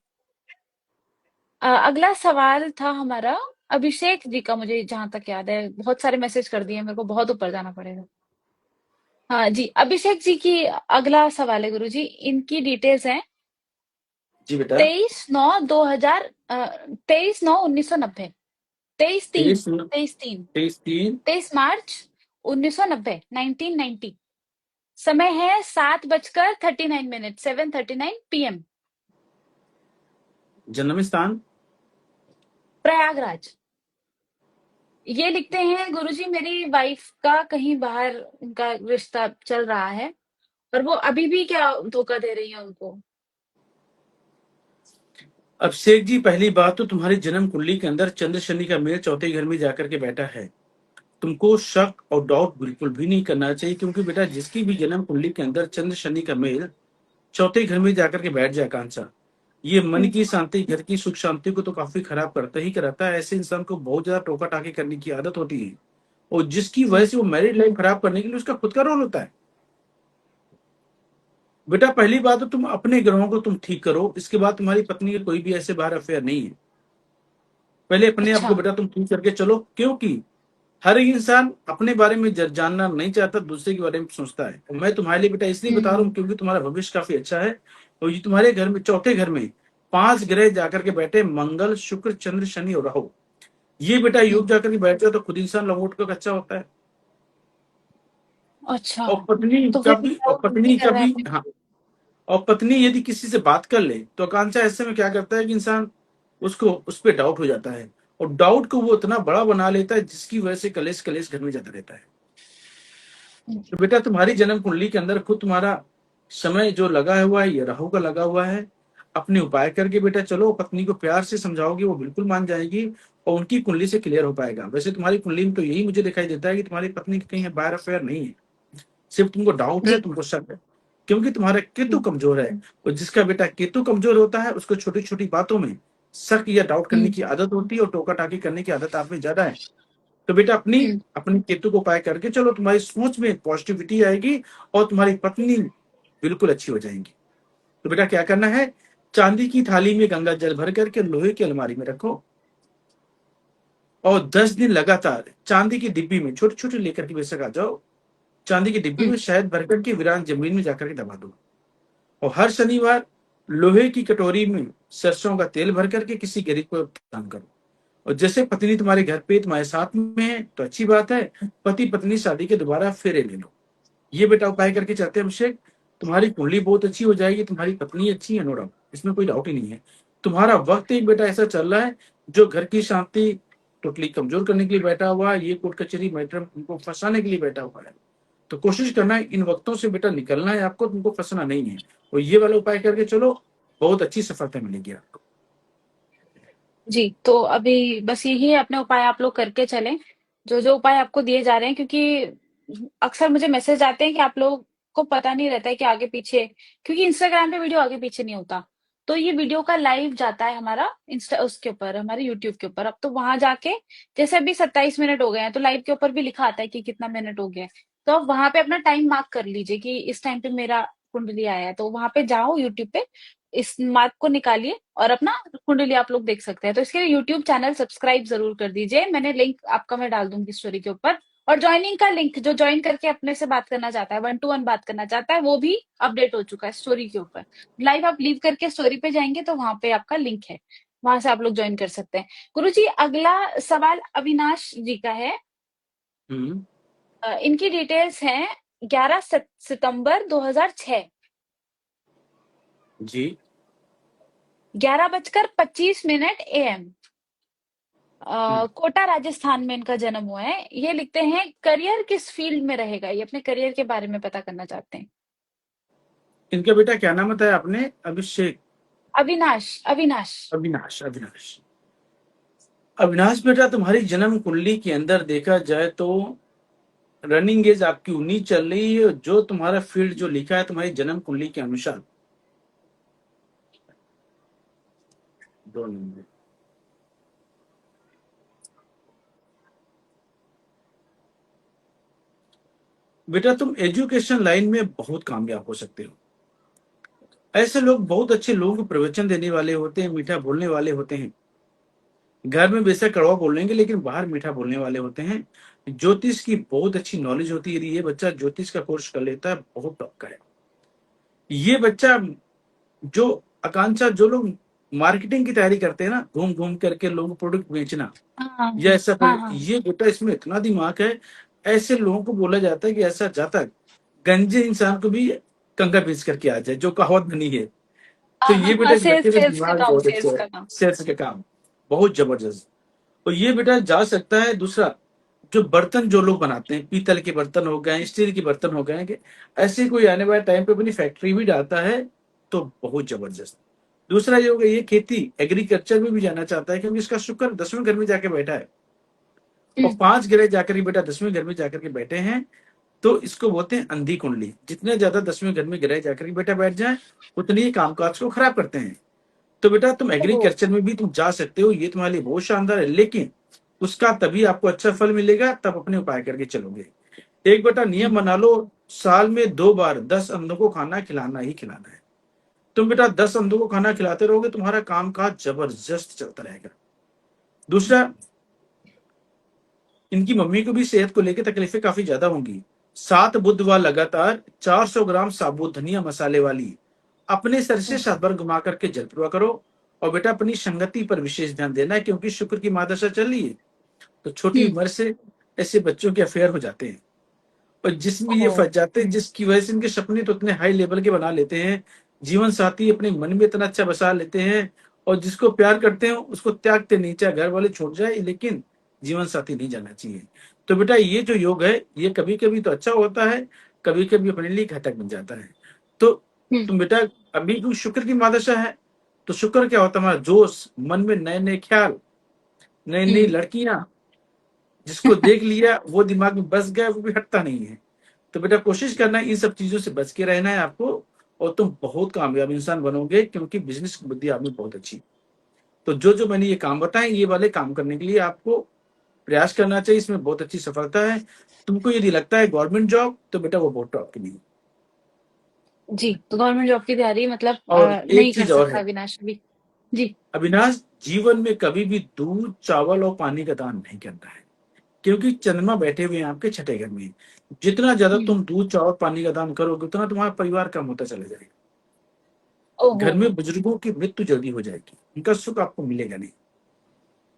अगला सवाल था हमारा अभिषेक जी का, मुझे जहां तक याद है। बहुत सारे मैसेज कर दिए, मेरे को बहुत ऊपर जाना पड़ेगा। हाँ जी, अभिषेक जी की अगला सवाल है गुरु जी। इनकी डिटेल्स हैं जी बेटा। 23/9/2000, 23/9/1990, 23/3, 23 23/3, 23 3 23 मार्च 1990, 1990। समय है 7:39 मिनट, 7:39 PM। जन्म स्थान? प्रयागराज। ये लिखते हैं गुरुजी, मेरी वाइफ का कहीं बाहर उनका रिश्ता चल रहा है, और वो अभी भी क्या धोखा दे रही है उनको। अभिषेक जी, पहली बात तो तुम्हारी जन्म कुंडली के अंदर चंद्र शनि का मेल चौथे घर में जाकर के बैठा है। तुमको शक और डाउट बिल्कुल भी नहीं करना चाहिए, क्योंकि बेटा जिसकी भी जन्म कुंडली के अंदर चंद्र शनि का मेल चौथे घर में जाकर के बैठ जाए आकांक्षा, ये मन हम्म, की शांति, घर की सुख शांति को तो काफी खराब करता ही कराता है। ऐसे इंसान को बहुत ज्यादा टोका टाकी करने की आदत होती है, और जिसकी वजह हम्म, से वो मैरिड लाइफ खराब करने के लिए उसका खुद का रोल होता है। बेटा पहली बात तो तुम अपने ग्रहों को तुम ठीक करो, इसके बाद तुम्हारी पत्नी के कोई भी ऐसे बाहर अफेयर नहीं है। पहले अपने आप अच्छा। को बेटा तुम ठीक करके चलो, क्योंकि हर एक इंसान अपने बारे में जानना नहीं चाहता, दूसरे के बारे में सोचता है। और मैं तुम्हारे लिए बेटा इसलिए बता रहा हूँ हम्म, क्योंकि तुम्हारा भविष्य काफी अच्छा है। और ये तुम्हारे घर में चौथे घर में 5 ग्रह जाकर के बैठे, मंगल, शुक्र, चंद्र, शनि और राहु। ये बेटा योग हम्म, जाकर के बैठ जाए तो खुद इंसान लंगोट का कच्चा होता है। अच्छा। और पत्नी तो का फिर भी, वो नहीं कर रहा है अपने। हाँ, और पत्नी यदि किसी से बात कर ले तो आकांक्षा ऐसे में क्या करता है कि इंसान उसको उस पर डाउट हो जाता है, और डाउट को वो इतना बड़ा बना लेता है जिसकी वजह से कलेश कलेश घर में जाता रहता है। तो बेटा तुम्हारी जन्म कुंडली के अंदर खुद तुम्हारा समय जो लगा हुआ है ये राहु का लगा हुआ है। अपने उपाय करके बेटा चलो, पत्नी को प्यार से समझाओगे वो बिल्कुल मान जाएगी और उनकी कुंडली से क्लियर हो पाएगा। वैसे तुम्हारी कुंडली में तो यही मुझे दिखाई देता है कि तुम्हारी पत्नी कहीं बाहर अफेयर नहीं है, सिर्फ तुमको डाउट है, जी। तुमको शक है, क्योंकि तुम्हारा केतु हम्म। कमजोर है। और जिसका बेटा केतु कमजोर होता है उसको छोटी छोटी बातों में शक या डाउट करने हम्म। की आदत होती है, और टोका टाकी करने की आदत आप में ज्यादा है। तो बेटा अपनी हम्म। अपनी केतु को उपाय करके चलो, तुम्हारी सोच में पॉजिटिविटी आएगी और तुम्हारी पत्नी बिल्कुल अच्छी हो जाएंगी। तो बेटा क्या करना है, चांदी की थाली में गंगा जल भर करके लोहे की अलमारी में रखो, और 10 दिन लगातार चांदी की डिब्बी में छोटे छोटे लेकर के बेशक आ जाओ, चांदी की डिब्बी हम्म। में शहद भर करके वीरान जमीन में जाकर के दबा दो। और हर शनिवार लोहे की कटोरी में सरसों का तेल भर करके किसी गरीब को दान करो। और जैसे पत्नी तुम्हारे घर पे तुम्हारे साथ में है तो अच्छी बात है, पति पत्नी शादी के दोबारा फेरे ले लो। ये बेटा उपाय करके चलते हैं अभिषेक, तुम्हारी कुंडली बहुत अच्छी हो जाएगी, तुम्हारी पत्नी अच्छी है, नो डाउट, इसमें कोई डाउट ही नहीं है। तुम्हारा वक्त एक बेटा ऐसा चल रहा है जो घर की शांति टोटली कमजोर करने के लिए बैठा हुआ है, ये कोर्ट कचहरी मैटर तुमको फंसाने के लिए बैठा हुआ है। तो कोशिश करना है इन वक्तों से बेटा निकलना है आपको, तुमको फंसना नहीं है। और ये वाला उपाय करके चलो, बहुत अच्छी सफलता मिलेगी आपको। जी, तो अभी बस यही अपने उपाय आप लोग करके चलें, जो-जो उपाय आपको दिए जा रहे हैं, क्योंकि अक्सर मुझे मैसेज आते हैं कि आप लोग को पता नहीं रहता है कि आगे-पीछे, क्योंकि इंस्टाग्राम पे वीडियो आगे-पीछे नहीं होता। तो ये वीडियो का लाइव जाता है हमारा इंस्टा उसके ऊपर, हमारे यूट्यूब के ऊपर। अब तो वहाँ जाके, जैसे अभी 27 मिनट हो गए हैं, तो लाइव के ऊपर भी लिखा आता है कि कितना मिनट हो गया है। तो आप वहाँ पे अपना टाइम मार्क कर लीजिए कि इस टाइम पे मेरा कुंडली आया है। तो वहाँ पे जाओ यूट्यूब पे, इस मार्क को निकालिए और अपना कुंडली आप लोग देख सकते हैं। तो इसके लिए यूट्यूब चैनल सब्सक्राइब जरूर कर दीजिए। मैंने लिंक आपका मैं डाल दूंगी स्टोरी के ऊपर। और ज्वाइनिंग का लिंक, जो ज्वाइन करके अपने से बात करना चाहता है, 1-to-1 बात करना चाहता है, वो भी अपडेट हो चुका है स्टोरी के ऊपर। लाइव आप लीव करके स्टोरी पे जाएंगे तो वहां पे आपका लिंक है, वहां से आप लोग ज्वाइन कर सकते हैं। गुरु जी, अगला सवाल अविनाश जी का है। हम्म। इनकी डिटेल्स हैं 11 सितंबर 2006, जी। 11:25 AM, हम्म। कोटा राजस्थान में इनका जन्म हुआ है। ये लिखते हैं करियर किस फील्ड में रहेगा, ये अपने करियर के बारे में पता करना चाहते हैं। इनका बेटा क्या नाम बताया आपने, अभिषेक? अविनाश, अविनाश। अविनाश, अविनाश। अविनाश बेटा तुम्हारी जन्म कुंडली के अंदर देखा जाए तो रनिंग एज आपकी 19 चल रही है, जो तुम्हारा फील्ड जो लिखा है तुम्हारी जन्म कुंडली के अनुसार। 2 नंबर बेटा, तुम एजुकेशन लाइन में बहुत कामयाब हो सकते हो। ऐसे लोग बहुत अच्छे लोगों को प्रवचन देने वाले होते हैं, मीठा बोलने वाले होते हैं। घर में बेशक कड़वा बोलेंगे लेकिन बाहर मीठा बोलने वाले होते हैं। ज्योतिष की बहुत अच्छी नॉलेज होती है, यदि ये बच्चा ज्योतिष का कोर्स कर लेता है बहुत टॉप का है। ये बच्चा जो आकांक्षा, जो लोग मार्केटिंग की तैयारी करते हैं ना, घूम घूम करके लोगों को प्रोडक्ट बेचना हाँ या ऐसा हाँ हाँ। ये बेटा इसमें इतना दिमाग है। ऐसे लोगों को बोला जाता है कि ऐसा जातक गंजे इंसान को भी कंगा बेच करके आ जाए, जो कहावत बनी है। तो ये बेटा हाँ, इस सेल्स बच्चे का सेल्स का दिमाग काम, बहुत अच्छा सेल्स है, का काम। सेल्स का काम बहुत जबरदस्त। और ये बेटा जा सकता है। दूसरा, जो बर्तन जो लोग बनाते हैं, पीतल के बर्तन हो गए, स्टील के बर्तन हो गए, कि ऐसे कोई आने वाले टाइम पे अपनी फैक्ट्री भी डालता है तो बहुत जबरदस्त। दूसरा ये हो गया, ये खेती एग्रीकल्चर में भी जाना चाहता है, क्योंकि इसका शुक्र 10वें घर में जाके बैठा है। और हम्म। 5 ग्रह जाकर के बेटा 10वें घर में जाकर के बैठे हैं, तो इसको बोलते हैं अंधी कुंडली। जितने ज्यादा 10वें घर में ग्रह जाकर के बेटा बैठ जाए उतनी ही कामकाज को खराब करते हैं। तो बेटा तुम ओ। एग्रीकल्चर में भी तुम जा सकते हो, ये तुम्हारे लिए बहुत शानदार है, लेकिन उसका तभी आपको अच्छा फल मिलेगा तब अपने उपाय करके चलोगे। एक बेटा नियम बना लो, साल में 2 बार 10 अंधों को खाना खिलाना ही खिलाना है। तुम बेटा 10 अंधों को खाना खिलाते रहोगे, तुम्हारा काम काज जबरदस्त चलता रहेगा। दूसरा, इनकी मम्मी को भी सेहत को लेकर तकलीफें काफी ज्यादा होंगी। 7 बुधवार लगातार 400 ग्राम साबुत धनिया मसाले वाली अपने सर से हम्म। 7 बार घुमा करके जल प्रवा करो। और बेटा अपनी संगति पर विशेष ध्यान देना है, क्योंकि शुक्र की महादशा चल रही है, तो छोटी हम्म। उम्र से ऐसे बच्चों के अफेयर हो जाते हैं, और जिसमें ये ओ। फंस जाते हैं, जिसकी वजह से इनके सपने तो इतने हाई लेवल के बना लेते हैं जीवन साथी अपने मन में इतना अच्छा बसा लेते हैं, और जिसको प्यार करते हैं उसको त्यागते नहीं, चाहे घर वाले छोड़ जाए, लेकिन जीवन साथी नहीं जाना चाहिए। तो बेटा ये जो योग है, ये कभी कभी तो अच्छा होता है, कभी कभी अपने लिए घातक बन जाता है। तो हम्म। तुम बेटा, अभी तू शुक्र की महादशा है, तो शुक्र क्या होता है, हमारा जोश, मन में नए नए ख्याल, नई नई हम्म। लड़कियां, जिसको देख लिया वो दिमाग में बस गया, वो भी हटता नहीं है। तो बेटा कोशिश करना है इन सब चीजों से बच के रहना है आपको, और तुम बहुत कामयाब इंसान बनोगे, क्योंकि बिजनेस की बुद्धि आप में बहुत अच्छी है। तो जो जो मैंने ये काम बताए, ये वाले काम करने के लिए आपको प्रयास करना चाहिए, इसमें बहुत अच्छी सफलता है। तुमको यदि लगता है गवर्नमेंट जॉब, तो बेटा वो बहुत टॉप के लिए। जी, तो गवर्नमेंट जॉब की तैयारी मतलब और एक नहीं कर चीज और सकता है अविनाश अभी। जी। अविनाश, जीवन में कभी भी दूध, चावल और पानी का दान नहीं करना है, क्योंकि चंद्रमा बैठे हुए हैं आपके छठे घर में। जितना ज्यादा हम्म। तुम दूध, चावल, पानी का दान करोगे, उतना तुम्हारा परिवार कम होता चला जाएगा। ओहो घर में बुजुर्गों की मृत्यु जल्दी हो जाएगी, उनका सुख आपको मिलेगा नहीं।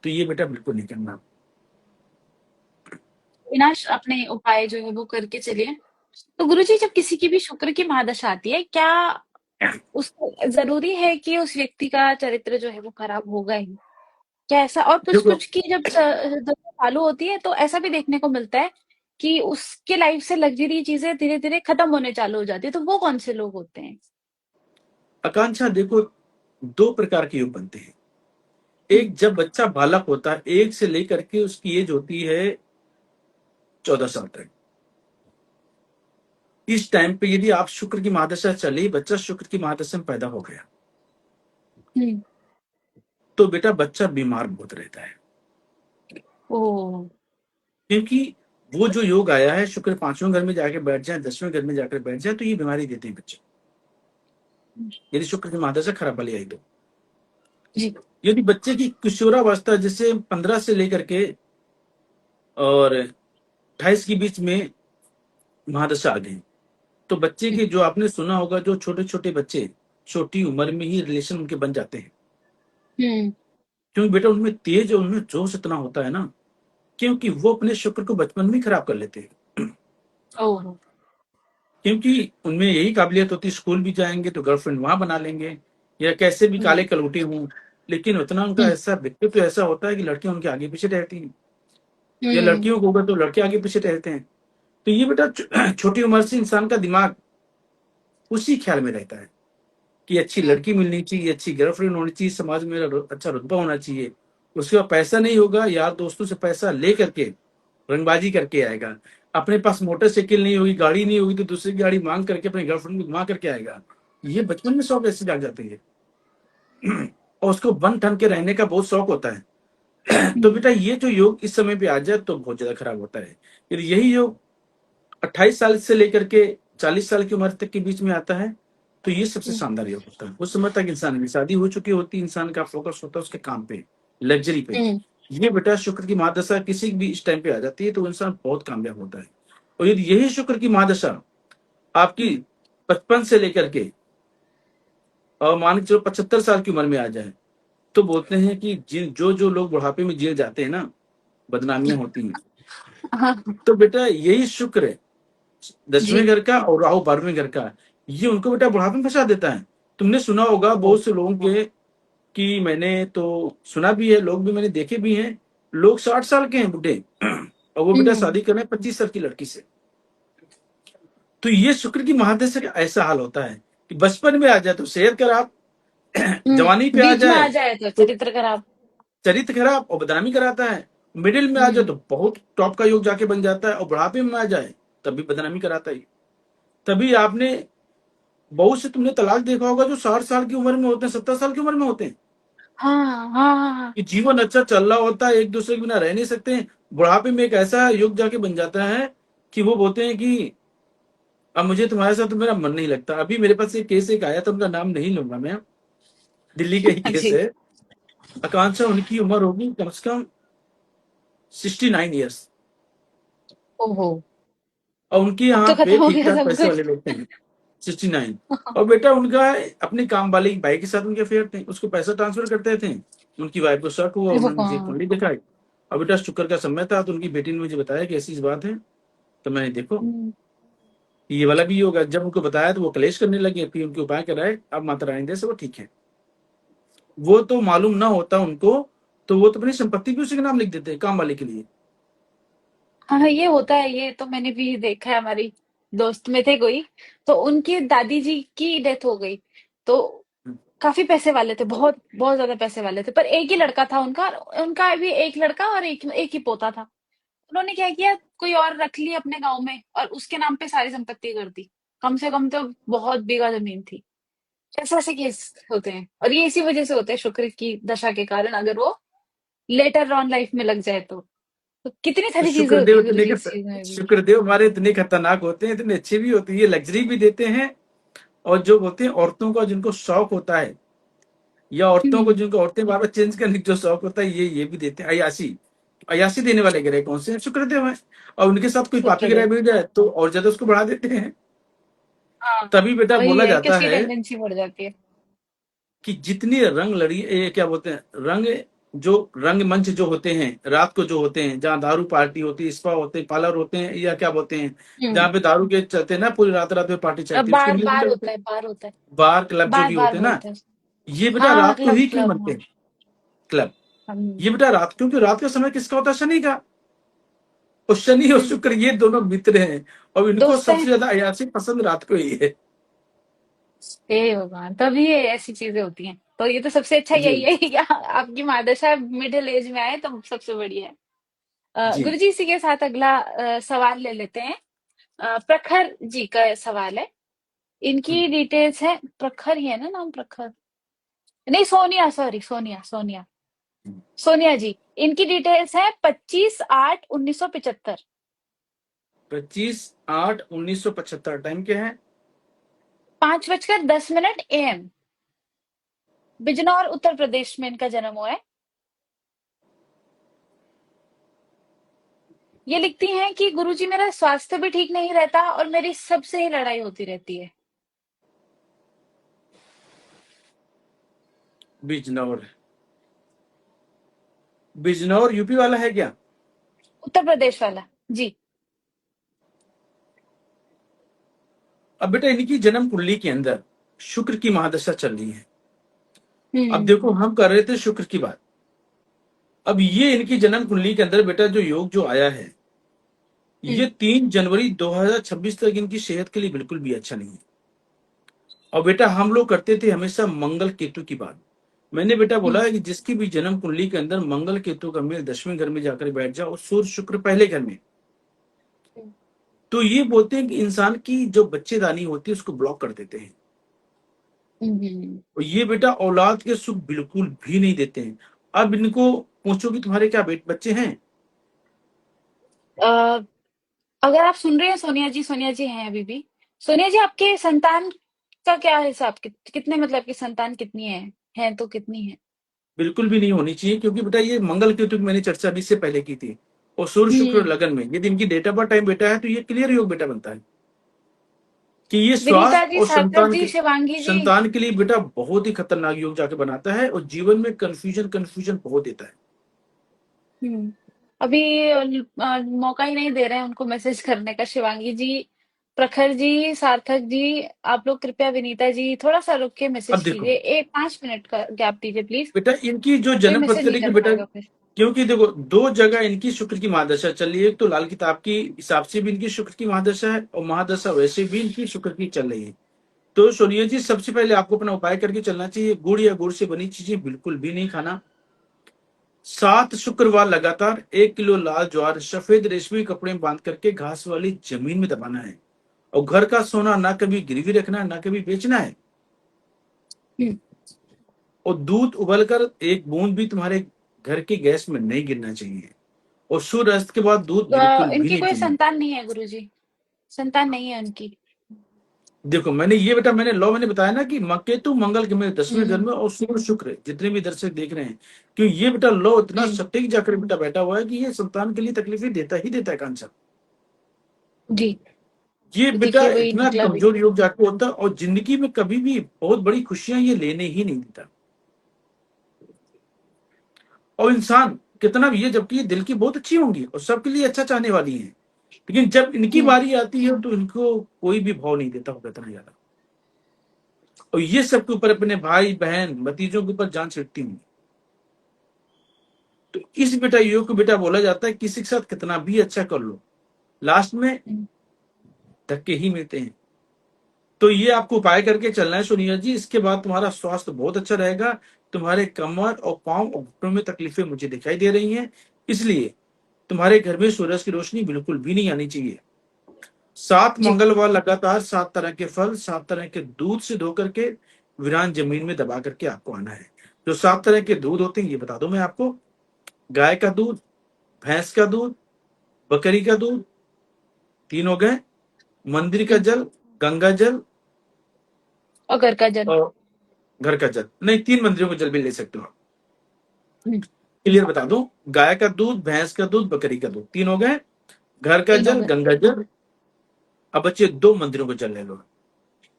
तो ये बेटा बिल्कुल नहीं करना। अविनाश, अपने उपाय जो है वो करके चलिए। तो गुरुजी, जब किसी की भी शुक्र की महादशा आती है, क्या उसको जरूरी है कि उस व्यक्ति का चरित्र जो है वो खराब होगा ही? क्या ऐसा, और कुछ देखो, कुछ की जब दशा चालू होती है तो ऐसा भी देखने को मिलता है कि उसके लाइफ से लग्जरी चीजें धीरे धीरे खत्म होने चालू हो जाती है, तो वो कौन से लोग होते हैं? आकांक्षा देखो, दो प्रकार के योग बनते हैं। हम्म। एक, जब बच्चा बालक होता है, एक से लेकर के उसकी एज होती है 14 साल तक। इस टाइम पे यदि आप शुक्र की महादशा चली, बच्चा शुक्र की महादशा में पैदा हो गया, हम्म। तो बेटा बच्चा बीमार बहुत रहता है, ओ। क्योंकि वो जो योग आया है, शुक्र पांचवें घर में जाके बैठ जाए, 10वें घर में जाकर बैठ जाए, तो ये बीमारी देते हैं बच्चे, यदि शुक्र की महादशा खराब वाली आई तो। जी। यदि बच्चे की किशोरावस्था, जैसे 15 से लेकर के और 28 के बीच में महादशा आ गई, तो बच्चे के, जो आपने सुना होगा, जो छोटे छोटे बच्चे छोटी उम्र में ही रिलेशन उनके बन जाते हैं, हम्म। क्योंकि बेटा उनमें तेज और उनमें जोश इतना होता है ना, क्योंकि वो अपने शुक्र को बचपन में ही खराब कर लेते हैं। ओह। क्योंकि उनमें यही काबिलियत होती है, स्कूल भी जाएंगे तो गर्लफ्रेंड वहां बना लेंगे, या कैसे भी काले हम्म। कलूटे हों, लेकिन उतना उनका हम्म। ऐसा व्यक्तित्व तो ऐसा होता है कि लड़कियां उनके आगे पीछे रहती हैं, या हम्म। लड़कियों को होगा तो लड़के आगे पीछे रहते हैं। तो ये बेटा छोटी उम्र से इंसान का दिमाग उसी ख्याल में रहता है कि अच्छी लड़की मिलनी चाहिए, अच्छी गर्लफ्रेंड होनी चाहिए, समाज में मेरा अच्छा रुतबा होना चाहिए। उसके बाद पैसा नहीं होगा, यार दोस्तों से पैसा ले करके रंगबाजी करके आएगा। अपने पास मोटरसाइकिल नहीं होगी, गाड़ी नहीं होगी, तो दूसरी गाड़ी मांग करके अपने गर्लफ्रेंड को घुमा करके आएगा। ये बचपन में शौक ऐसे जाग जाते हैं। और उसको बन ठन के रहने का बहुत शौक होता है। तो हम्म। बेटा ये जो योग इस समय पे आ जाए तो बहुत ज्यादा खराब होता है। यदि यही योग 28 साल से लेकर के 40 साल की उम्र तक के बीच में आता है, तो ये सबसे हम्म। शानदार योग होता है। उस समय तक इंसान की शादी हो चुकी होती है, इंसान का फोकस होता है उसके काम पे, लग्जरी पे। हम्म। ये बेटा शुक्र की महादशा किसी भी इस टाइम पे आ जाती है, तो इंसान बहुत कामयाब होता है। और यदि यही शुक्र की महादशा आपकी हम्म। 55 से लेकर के और मान के चलो 75 साल की उम्र में आ जाए, तो बोलते हैं कि जिन जो जो लोग बुढ़ापे में जेल जाते हैं ना, बदनामियां होती हैं। हाँ। तो बेटा यही शुक्र है, जी। 10वें घर का और राहु 12वें घर का, ये उनको बेटा बुढ़ापे में फंसा देता है। तुमने सुना होगा ओ। बहुत से लोगों के, कि मैंने तो सुना भी है, लोग भी मैंने देखे भी हैं, लोग 60 साल के हैं बुढ़े, और वो बेटा हम्म। शादी कर रहे हैं 25 साल की लड़की से। तो ये शुक्र की महादशा का ऐसा हाल होता है कि बचपन में आ जाए तो सेहत खराब, जवानी पे आ बीच में जाए आ जाए तो तो चरित्र खराब। चरित्र खराब और बदनामी कराता है, मिडिल में आ जाए हम्म। तो बहुत टॉप का योग जाके बन जाता है, और बुढ़ापे में आ जाए तब भी बदनामी कराता है। तभी आपने बहुत से, तुमने तलाक देखा होगा, जो 60 साल की उम्र में होते हैं, 70 साल की उम्र में होते हैं, हाँ हाँ हाँ हाँ। कि जीवन अच्छा चल रहा होता है, एक दूसरे के बिना रह नहीं सकते हैं, बुढ़ापे में एक ऐसा युग जाके बन जाता है कि वो बोलते हैं कि अब मुझे तुम्हारे साथ तो मेरा मन नहीं लगता। अभी मेरे पास एक केस एक आया था, उनका नाम नहीं लूंगा मैं, दिल्ली का ही हाँ केस जी। है। आकांक्षा, उनकी उम्र होगी कम से कम 69 ईयर्स, ओहो। और उनके अब तो यहाँ पे खत्म हो ठीक गया ठाक सब पैसे कुछ। वाले लोग थे, 69। और बेटा उनका अपने काम वाले एक भाई के साथ उनके अफेयर थे, उसको पैसा ट्रांसफर करते थे, उनकी वाइफ को शक हुआ, हे उन्होंने मुझे भगवान। कुंडली दिखाई। और बेटा शुक्र का समय था, तो उनकी बेटी ने मुझे बताया कि ऐसी इस बात है। तो मैंने देखो, हम्म। ये वाला भी होगा। जब उनको बताया तो वो कलेश करने लगे, फिर उनके उपाय कराए, अब माता रानी से वो ठीक है। वो तो मालूम ना होता उनको, तो वो तो अपनी संपत्ति भी उसी के नाम लिख देते काम वाले के लिए। हाँ हाँ, ये होता है, ये तो मैंने भी देखा है। हमारी दोस्त में थे कोई, तो उनकी दादी जी की डेथ हो गई। तो काफी पैसे वाले थे, बहुत बहुत ज्यादा पैसे वाले थे, पर एक ही लड़का था उनका। उनका भी एक लड़का और एक ही पोता था। उन्होंने क्या किया, कोई और रख ली अपने गांव में और उसके नाम पे सारी संपत्ति कर दी। कम से कम तो बहुत बीघा जमीन थी। ऐसे ऐसे केस होते हैं, और ये इसी वजह से होते हैं, शुक्र की दशा के कारण। अगर वो लेटर ऑन लाइफ में लग जाए तो कितनी तो सारी चीजें होती है गुरु जी इस चीज में भी। शुक्रदेव हमारे इतने खतरनाक होते हैं, इतने अच्छे भी होते हैं, ये लग्जरी भी देते हैं। और जो होते हैं औरतों का जिनको शौक होता है, या औरतों को हम्म। जिनको औरतें बार बार चेंज करने का जो शौक होता है, ये भी देते हैं। अयासी, अयासी देने वाले ग्रह कौन से हैं? शुक्रदेव हैं। और उनके साथ कोई पापी ग्रह शुक्रदेव। मिल जाए तो और ज्यादा उसको बढ़ा देते हैं। हाँ, तभी बेटा वही बोला है कि जाता उसकी है टेंडेंसी बढ़ जाती है। कि जितनी रंग लड़ी, ये क्या बोलते हैं, रंग, जो रंग मंच जो होते हैं रात को, जो होते हैं जहाँ दारू पार्टी होती है, स्पा होते हैं, पार्लर होते हैं, या क्या बोलते हैं, हम्म। जहाँ पे दारू के चलते हैं ना, पूरी रात रात में पार्टी अब चलती है, उसको बार इंग्लिश में बार क्या बोलते होता हैं? है, बार होता है। बार क्लब जो बार भी बार होते हैं ना, बोलते हैं। ये बेटा हाँ, रात को क्लब ही क्यों क्लब, बनते हाँ। हैं क्लब? हम। ये बेटा रात, क्योंकि रात का समय किसका होता है? शनि का। और शनि और हम्म। शुक्र ये दोनों मित्र हैं, और इनको दोस्त सबसे हैं। ज्यादा अयाची पसंद रात को ही है। हे भगवान, तभी ये ऐसी चीजें होती हैं। तो ये तो सबसे अच्छा जी यही है कि आपकी मादशा मिडिल एज में आए तो सबसे बढ़िया है। जी। गुरुजी, इसी के साथ अगला सवाल ले लेते हैं। प्रखर जी का सवाल है। हम्म, इनकी डिटेल्स है, प्रखर ही है ना नाम, प्रखर? नहीं, सोनिया, सॉरी, सोनिया सोनिया। हम्म। सोनिया जी। इनकी डिटेल्स है 25/8/1975। 25/8/1975, टाइम क्या है? 5:10 AM। बिजनौर उत्तर प्रदेश में इनका जन्म हुआ है। ये लिखती हैं कि गुरुजी, मेरा स्वास्थ्य भी ठीक नहीं रहता और मेरी सबसे ही लड़ाई होती रहती है। बिजनौर, बिजनौर यूपी वाला है क्या? उत्तर प्रदेश वाला। जी। अब बेटा इनकी जन्म कुंडली के अंदर शुक्र की महादशा चल रही है। अब हम्म। देखो, हम कर रहे थे शुक्र की बात। अब ये इनकी जन्म कुंडली के अंदर बेटा जो योग जो आया है, ये हम्म। 3 जनवरी 2026 तक इनकी सेहत के लिए बिल्कुल भी अच्छा नहीं है। और बेटा हम लोग करते थे हमेशा मंगल केतु की बात। मैंने बेटा बोला हम्म। है कि जिसकी भी जन्म कुंडली के अंदर मंगल केतु का मेल 10वें घर में जाकर बैठ जाओ, और सूर्य शुक्र पहले घर में, हम्म। तो ये बोलते हैं कि इंसान की जो बच्चेदानी होती है उसको ब्लॉक कर देते हैं। हम्म। और ये बेटा औलाद के सुख बिल्कुल भी नहीं देते हैं। अब इनको पूछो कि तुम्हारे क्या बच्चे हैं? अ, अगर आप सुन रहे हैं सोनिया जी, सोनिया जी हैं अभी भी। सोनिया जी, आपके संतान का क्या हिसाब, कितने, मतलब की संतान कितनी है तो कितनी है? बिल्कुल भी नहीं होनी चाहिए, क्योंकि बेटा ये मंगल केतु की मैंने चर्चा भी इससे पहले की थी। और सूर्य शुक्र हम्म। लगन में यदि इनकी डेट ऑफ बर्थ टाइम बेटा है, तो ये क्लियर योग बेटा बनता है कि ये विनीता स्वास्थ्य जी, और सार्थक जी, शिवांगी जी। संतान के लिए बेटा बहुत ही खतरनाक योग जाके बनाता है, और जीवन में कंफ्यूजन कंफ्यूजन बहुत देता है। हम्म। अभी मौका ही नहीं दे रहे हैं उनको मैसेज करने का। शिवांगी जी, प्रखर जी, सार्थक जी, आप लोग कृपया विनीता जी थोड़ा सा रुक के अब मैसेज देखो कीजिए। 5 मिनट का गैप दीजिए प्लीज। बेटा, इनकी जो कोई जन्म मैसेज पत्र नहीं देखिए कर बेटा, पाएगा फिर। क्योंकि देखो दो जगह इनकी शुक्र की महादशा चल रही है। एक तो लाल किताब की हिसाब से भी इनकी शुक्र की महादशा है, और महादशा वैसे भी इनकी शुक्र की चल रही है। तो सोनिया जी, सबसे पहले आपको अपना उपाय करके चलना चाहिए। गुड़ या गुड़ से बनी चीजें बिल्कुल भी नहीं खाना। 7 शुक्रवार लगातार 1 किलो लाल ज्वार सफेद रेशमी कपड़े में बांध करके घास वाली जमीन में दबाना है। और घर का सोना ना कभी गिरवी रखना है, ना कभी बेचना है। हम्म। और दूध उबलकर एक बूंद भी तुम्हारे घर के गैस में नहीं गिरना चाहिए। और सूर्य अस्त के बाद दूध बिल्कुल भी इनकी नहीं कोई पीना। संतान नहीं है गुरुजी, संतान नहीं है उनकी। देखो मैंने ये बेटा, मैंने लॉ मैंने बताया ना कि केतु मंगल के मेरे 10वें घर हम्म। में, और सूर्य शुक्र, जितने भी दर्शक देख रहे हैं, कि ये बेटा लॉ इतना हम्म। सटीक जाकर बेटा बैठा हुआ है कि ये संतान के लिए तकलीफें देता ही देता है कांचा। जी। ये तो बेटा देखिए वही इतना निकला भी। कमजोर योग जाके होता है, और जिंदगी में कभी भी बहुत बड़ी खुशियां ये लेने ही नहीं देता। और इंसान कितना भी है, जबकि ये दिल की बहुत अच्छी होंगी और सबके लिए अच्छा चाहने वाली है, लेकिन जब इनकी हम्म। बारी आती है तो इनको कोई भी भाव नहीं देता होगा इतना ज्यादा, और ये सबके ऊपर अपने भाई बहन भतीजों के ऊपर जान छिड़कती हूँ। तो इस बेटा युग को बेटा बोला जाता है किसी के साथ कितना भी अच्छा कर लो, लास्ट में हम्म। धक्के ही मिलते हैं। तो ये आपको उपाय करके चलना है सोनिया जी, इसके बाद तुम्हारा स्वास्थ्य बहुत अच्छा रहेगा। तुम्हारे कमर और पांव और घुटनों में तकलीफें मुझे दिखाई दे रही हैं, इसलिए तुम्हारे घर में सूरज की रोशनी बिल्कुल भी नहीं आनी चाहिए। 7 जी। मंगलवार लगातार 7 तरह के फल 7 तरह के दूध से धो करके वीरान जमीन में दबा करके आपको आना है। जो 7 तरह के दूध होते हैं ये बता दूं मैं आपको, गाय का दूध, भैंस का दूध, बकरी का दूध, 3 हो गए, मंदिर का हम्म। जल, गंगा जल, और घर का जल। और घर का जल नहीं, 3 मंदिरों का जल भी ले सकते हो आप। हम्म। क्लियर बता दूं, गाय का दूध, भैंस का दूध, बकरी का दूध, 3 हो गए, घर का 3 हो जल, गए। गंगा जल। अब बच्चे 2 मंदिरों का जल ले लो।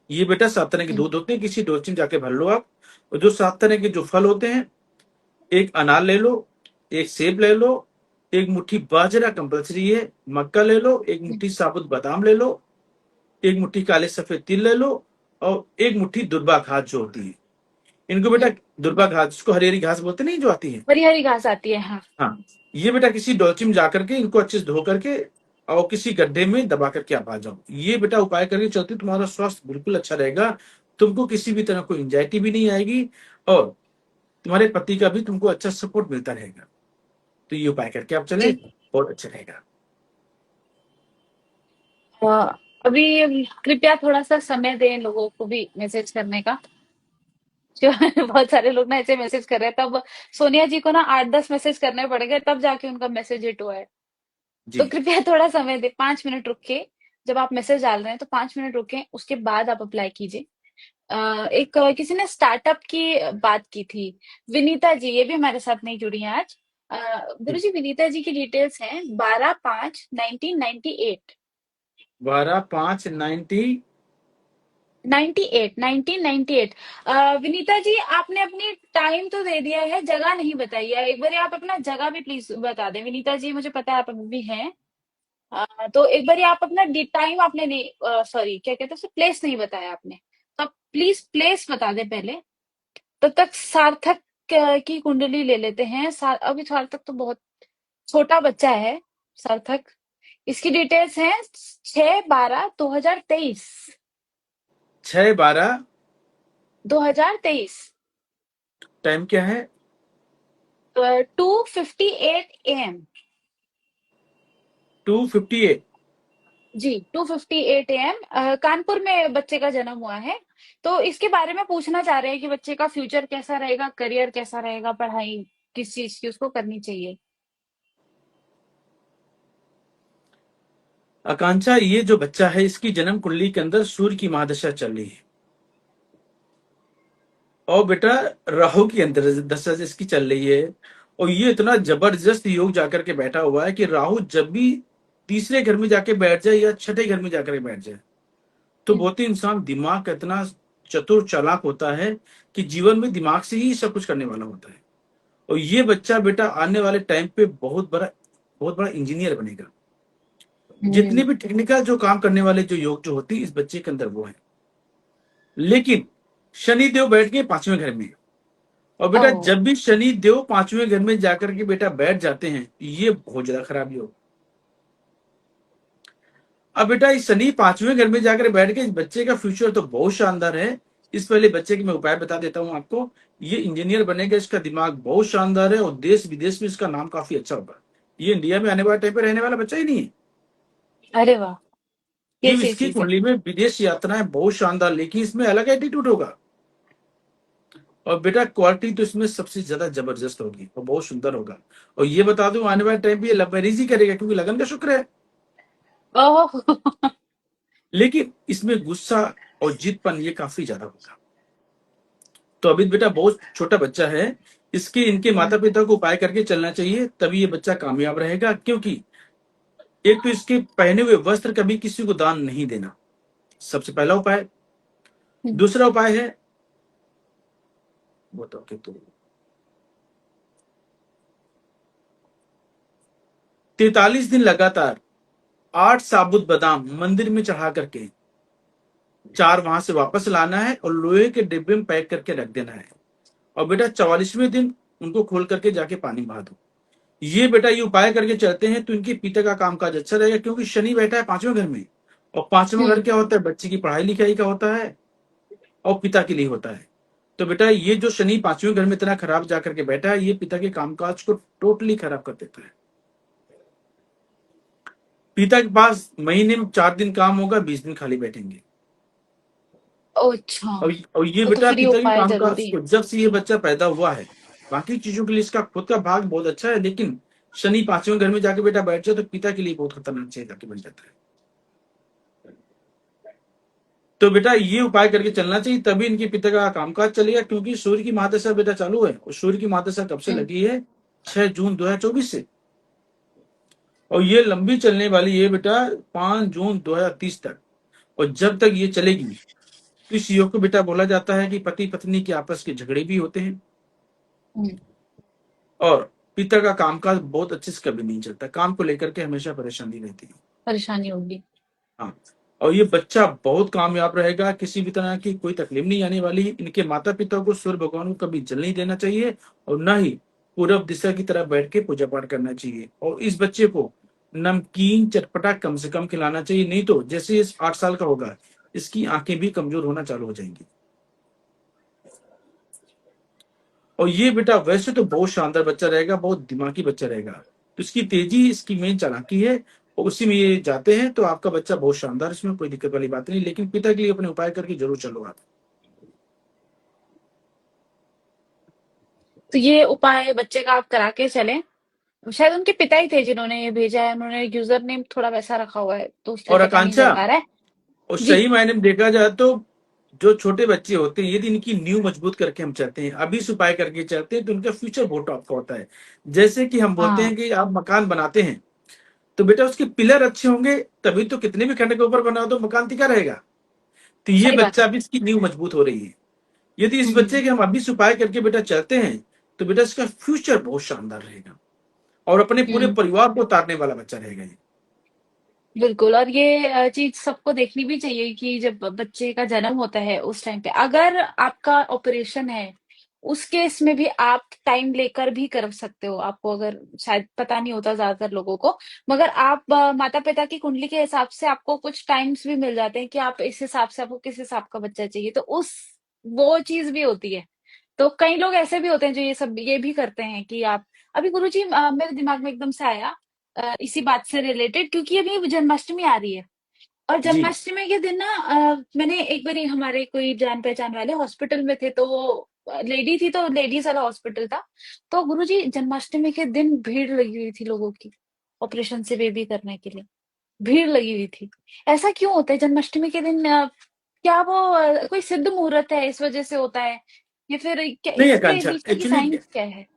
ये बेटा 7 तरह के हम्म। दूध होते हैं, किसी डोलची में जाके भर लो आप। और जो 7 तरह के जो फल होते हैं, एक अनार ले लो, एक सेब ले लो, एक मुट्ठी बाजरा कंपलसरी है, मक्का ले लो, एक हम्म। मुट्ठी साबुत बादाम ले लो, एक मुट्ठी काले सफेद तिल ले लो, और एक मुट्ठी दुर्बा घास जो होती है। इनको बेटा, हम्म। दुर्बा घास जिसको हरी हरी घास बोलते नहीं जो आती है, हरी हरी घास आती है, हाँ। हाँ, ये बेटा किसी डोलची में जाकर के इनको अच्छे से धो करके और किसी गड्ढे में दबा करके आप आ जाओ। ये बेटा उपाय करके चलते तुम्हारा स्वास्थ्य बिल्कुल अच्छा रहेगा। तुमको किसी भी तरह कोई एंजाइटी भी नहीं आएगी, और तुम्हारे पति का भी तुमको अच्छा सपोर्ट मिलता रहेगा। तो ये उपाय करके आप चले, जी। बहुत अच्छा रहेगा। अ, अभी कृपया थोड़ा सा समय दें लोगों को भी मैसेज करने का। जो बहुत सारे लोग ना ऐसे मैसेज कर रहे हैं, तब सोनिया जी को ना 8-10 मैसेज करने पड़ेंगे तब जाके उनका मैसेज हिट हुआ है। तो जी। कृपया थोड़ा समय दें, 5 मिनट रुक के। जब आप मैसेज डाल रहे हैं तो 5 मिनट रुकें, उसके बाद आप अप्लाई कीजिए। किसी ने स्टार्टअप की बात की थी। विनीता जी, ये भी हमारे साथ नहीं जुड़ी हैं आज। जी। गुरुजी, विनीता जी की डिटेल्स हैं 12/5/1998। 12/5/90। 1998। विनीता जी, आपने अपनी टाइम तो दे दिया है, जगह नहीं बताई है। एक बार आप अपना जगह भी प्लीज बता दें विनीता जी, मुझे पता है आप अभी भी हैं। तो एक बार आप अपना टाइम आपने नहीं, सॉरी क्या कहते हैं उसे, प्लेस नहीं बताया आपने। तो आप प्लीज प्लेस बता दें पहले। तब तक सार्थक की कुंडली ले लेते हैं। अभी सार्थक तो बहुत छोटा बच्चा है। सार्थक, इसकी डिटेल्स हैं 6/12/2023। 6/12। 2023। टाइम क्या है? 2:58 AM। 2:58। Ji, 2:58 AM। कानपुर में बच्चे का जन्म हुआ है। तो इसके बारे में पूछना चाह रहे हैं कि बच्चे का फ्यूचर कैसा रहेगा, करियर कैसा रहेगा, पढ़ाई किस चीज की उसको करनी चाहिए। आकांक्षा, ये जो बच्चा है इसकी जन्म कुंडली के अंदर सूर्य की महादशा चल रही है, और बेटा राहु की अंदर दशा इसकी चल रही है। और ये इतना जबरदस्त योग जाकर के बैठा हुआ है कि राहु जब भी तीसरे घर में जाके बैठ जाए या छठे घर में जाकर के बैठ जाए, तो हम्म। बहुत ही इंसान दिमाग का इतना चतुर चालाक होता है कि जीवन में दिमाग से ही सब कुछ करने वाला होता है। और ये बच्चा बेटा आने वाले टाइम पे बहुत बड़ा इंजीनियर बनेगा। जितने हम्म। भी टेक्निकल जो काम करने वाले जो योग जो होती है इस बच्चे के अंदर वो है। लेकिन शनि देव बैठ गए 5वें घर में, और बेटा ओ। जब भी शनि देव 5वें घर में जाकर के बेटा बैठ जाते हैं, ये बहुत ज्यादा खराबी हो। अब बेटा इस शनि 5वें घर में जाकर बैठ के इस बच्चे का फ्यूचर तो बहुत शानदार है। इस पहले बच्चे की मैं उपाय बता देता हूं आपको। ये इंजीनियर बनेगा, इसका दिमाग बहुत शानदार है, और देश विदेश में इसका नाम काफी अच्छा होगा। ये इंडिया में आने वाले टाइम पे रहने वाला बच्चा ही नहीं है। अरे वाह, ये कैसी इसकी चीज है। कुंडली में विदेश यात्राएं बहुत शानदार, लेकिन इसमें अलग एटीट्यूड होगा। और बेटा क्वालिटी तो इसमें सबसे ज्यादा जबरदस्त होगी और बहुत सुंदर होगा। और ये बता दूं आने वाले टाइम पे ये लव मैरिज ही करेगा, क्योंकि लगन का शुक्र है। ओह। लेकिन इसमें गुस्सा और जिदपन ये काफी ज्यादा होगा। तो अभी बेटा बहुत छोटा बच्चा है, इसके इनके माता पिता को उपाय करके चलना चाहिए, तभी ये बच्चा कामयाब रहेगा। क्योंकि एक तो इसके पहने हुए वस्त्र कभी किसी को दान नहीं देना, सबसे पहला उपाय। दूसरा उपाय है, बताओ कि तो 43 दिन लगातार 8 साबुत बादाम मंदिर में चढ़ा करके 4 वहां से वापस लाना है और लोहे के डिब्बे में पैक करके रख देना है। और बेटा 44वें दिन उनको खोल करके जाके पानी बहा दो। ये बेटा ये उपाय करके चलते हैं तो इनके पिता का कामकाज अच्छा रहेगा, क्योंकि शनि बैठा है 5वें घर में। और 5वां घर हम्म। क्या होता है? बच्चे की पढ़ाई लिखाई का होता है और पिता के लिए होता है। तो बेटा ये जो शनि 5वें घर में इतना खराब जाकर के बैठा है, ये पिता के कामकाज को टोटली खराब कर देता है। पिता के पास महीने में 4 दिन काम होगा, 20 दिन खाली बैठेंगे। अच्छा। और ये तो बेटा फिर ये पिता के उपाय कामकाज जरूरी है। को, जब से ये बच्चा पैदा हुआ है, बाकी चीजों के लिए इसका खुद का भाग बहुत अच्छा है, लेकिन शनि 5वें घर में जाके बेटा बैठ जाए तो पिता के लिए बहुत खतरनाक चीज जाके बन जाता है। तो बेटा ये उपाय करके चलना चाहिए, तभी इनके पिता का कामकाज चलेगा। क्योंकि सूर्य की महादशा बेटा चालू है, और सूर्य की महादशा कब से हम्म। लगी है? 6 जून 2024 से। और ये लंबी चलने वाली है बेटा 5 जून 2030 तक। और जब तक ये चलेगी तो इस योग को बेटा बोला जाता है कि पति पत्नी के आपस के झगड़े भी होते हैं, हम्म। और पिता का कामकाज बहुत अच्छे से कभी नहीं चलता, काम को लेकर के हमेशा परेशानी रहती है। परेशानी होगी। हाँ। और ये बच्चा बहुत कामयाब रहेगा, किसी भी तरह की कोई तकलीफ नहीं आने वाली। इनके माता पिता को सूर्य भगवान को कभी जल नहीं देना चाहिए, और न ही पूरब दिशा की तरफ बैठ के पूजा पाठ करना चाहिए। और इस बच्चे को नमकीन चटपटा कम से कम खिलाना चाहिए, नहीं तो जैसे इस 8 साल का होगा इसकी आंखें भी कमजोर होना चालू हो जाएंगी। और ये बेटा वैसे तो बहुत शानदार बच्चा रहेगा, बहुत दिमागी बच्चा रहेगा। तो इसकी तेजी, इसकी मेन चालाकी है, और उसी में ये जाते हैं। तो आपका बच्चा बहुत शानदार, इसमें कोई दिक्कत वाली बात नहीं। लेकिन पिता के लिए अपने उपाय करके जरूर चलो आप। तो ये उपाय बच्चे का आप करा के चलें। शायद उनके पिता ही थे जिन्होंने ये भेजा है, उन्होंने यूजर नेम थोड़ा वैसा रखा हुआ है तो इसलिए और पता नहीं आकांक्षा, चल पा रहा है। और जी। सही मायने में देखा जाए तो जो छोटे बच्चे होते हैं, यदि इनकी नींव मजबूत करके हम चलते हैं, अभी से उपाय करके चलते हैं, तो उनका फ्यूचर बहुत टॉप का होता है। जैसे कि हम बोलते हाँ। हैं कि आप मकान बनाते हैं तो बेटा उसके पिलर अच्छे होंगे, तभी तो कितने भी खंड के ऊपर बना दो मकान टिका रहेगा। तो ये सही बात बच्चा है। भी, इसकी नींव मजबूत हो रही है। यदि इस हम्म। बच्चे के हम अभी से उपाय करके बेटा चलते हैं तो बेटा इसका फ्यूचर बहुत शानदार रहेगा, और अपने पूरे हम्म। परिवार को उतारने वाला बच्चा रहेगा ये। बिल्कुल। और ये चीज सबको देखनी भी चाहिए कि जब बच्चे का जन्म होता है उस टाइम पे अगर आपका ऑपरेशन है, उस केस में भी आप टाइम लेकर भी कर सकते हो। आपको अगर शायद पता नहीं होता ज्यादातर लोगों को, मगर आप माता पिता की कुंडली के हिसाब से आपको कुछ टाइम्स भी मिल जाते हैं कि आप इस हिसाब से आपको किस हिसाब का बच्चा चाहिए, तो उस वो चीज भी होती है। तो कई लोग ऐसे भी होते हैं जो ये भी करते हैं कि आप अभी गुरुजी मेरे दिमाग में एकदम से आया इसी बात से रिलेटेड, क्योंकि अभी जन्माष्टमी आ रही है। और जी। जन्माष्टमी के दिन ना मैंने एक बार हमारे कोई जान पहचान वाले हॉस्पिटल में थे, तो वो लेडी थी, तो लेडीज वाला हॉस्पिटल था। तो गुरुजी जन्माष्टमी के दिन भीड़ लगी हुई थी लोगों की, ऑपरेशन से बेबी करने के लिए भीड़ लगी हुई थी। ऐसा क्यों होता है जन्माष्टमी के दिन? क्या वो कोई सिद्ध मुहूर्त है इस वजह से होता है, या फिर क्या नहीं इसके आकांक्षा, पीछे की एक्चुअली साइंस क्या है?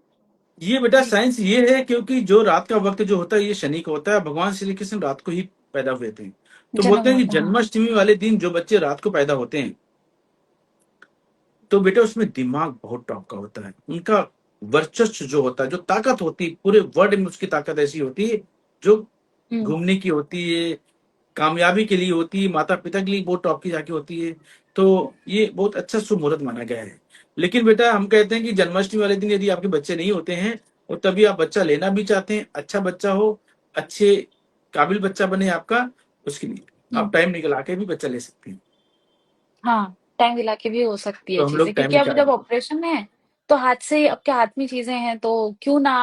ये बेटा जी। साइंस ये है, क्योंकि जो रात का वक्त जो होता है ये शनि का होता है, भगवान श्री कृष्ण रात को ही पैदा हुए थे। तो जन्म बोलते हैं कि होता है, हाँ। जन्माष्टमी वाले दिन जो बच्चे रात को पैदा होते हैं, तो बेटा उसमें दिमाग बहुत टॉप का होता है। उनका वर्चस्व जो होता है, जो ताकत होती है पूरे वर्ल्ड में, उसकी ताकत ऐसी होती है जो हम्म। घूमने की होती है, कामयाबी के लिए होती है, माता पिता के लिए बहुत टॉप की जाके होती है। तो ये बहुत अच्छा शुभ मुहूर्त माना गया है। लेकिन बेटा हम कहते हैं कि जन्माष्टमी वाले दिन यदि आपके बच्चे नहीं होते हैं, और तभी आप बच्चा लेना भी चाहते हैं, अच्छा बच्चा हो, अच्छे काबिल बच्चा बने आपका, उसके लिए हम्म। आप टाइम निकला के भी बच्चा ले सकते हैं। हाँ, टाइम दिला के भी हो सकती है तो हम चीजें, लोग टाइम क्योंकि अब निकाल। जब ऑपरेशन में है तो हाथ से आपके हाथ में चीजें हैं, तो क्यों ना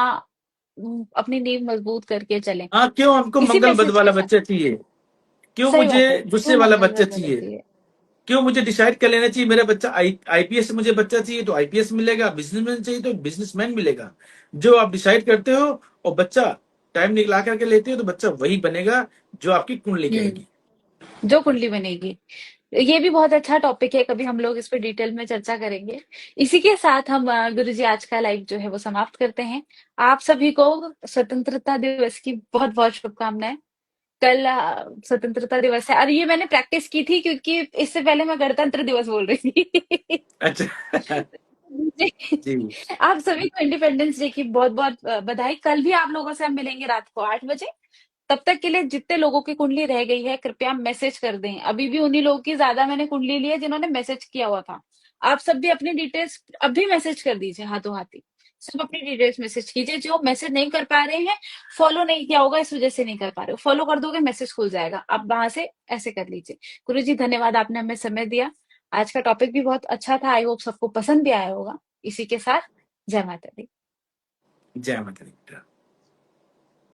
अपनी नींव मजबूत करके चलें। हाँ, क्यों हमको इसी मंगल बद मैसेज वाला के साथ। बच्चा चाहिए? क्यों सही मुझे बात है, गुस्से क्यों वाला मंगल बच्चा ग्रह चाहिए? रहती है। क्यों मुझे डिसाइड कर लेना चाहिए मेरा बच्चा आईपीएस मुझे बच्चा चाहिए तो आईपीएस मिलेगा, बिजनेसमैन चाहिए तो बिजनेसमैन मिलेगा। जो आप डिसाइड करते हो और बच्चा टाइम निकला करके लेते हो, तो बच्चा वही बनेगा जो आपकी कुंडली कहेगी। हम्म। जो कुंडली बनेगी। ये भी बहुत अच्छा टॉपिक है, कभी हम लोग इस पे डिटेल में चर्चा करेंगे। इसी के साथ हम गुरुजी आज का लाइव जो है वो समाप्त करते हैं। आप सभी को स्वतंत्रता दिवस की बहुत बहुत शुभकामनाएं। कल स्वतंत्रता दिवस है, और ये मैंने प्रैक्टिस की थी क्योंकि इससे पहले मैं गणतंत्र दिवस बोल रही थी। अच्छा। जी। आप सभी को इंडिपेंडेंस डे की बहुत बहुत बधाई। कल भी आप लोगों से हम मिलेंगे रात को 8 बजे। तब तक के लिए जितने लोगों की कुंडली रह गई है कृपया मैसेज कर दें। अभी भी उन्हीं लोगों की ज्यादा मैंने कुंडली ली है जिन्होंने मैसेज किया हुआ था। आप सब भी अपनी डिटेल्स अभी मैसेज कर दीजिए, हाथों हाथी सब अपनी डिटेल्स मैसेज कीजिए। जो मैसेज नहीं कर पा रहे हैं, फॉलो नहीं किया होगा इस वजह से नहीं कर पा रहे हो, फॉलो कर दोगे मैसेज खुल जाएगा, आप वहां से ऐसे कर लीजिए। गुरु जी धन्यवाद, आपने हमें समय दिया। आज का टॉपिक भी बहुत अच्छा था, आई होप सबको पसंद भी आया होगा। इसी के साथ जय माता दी। जय माता दी बेटा।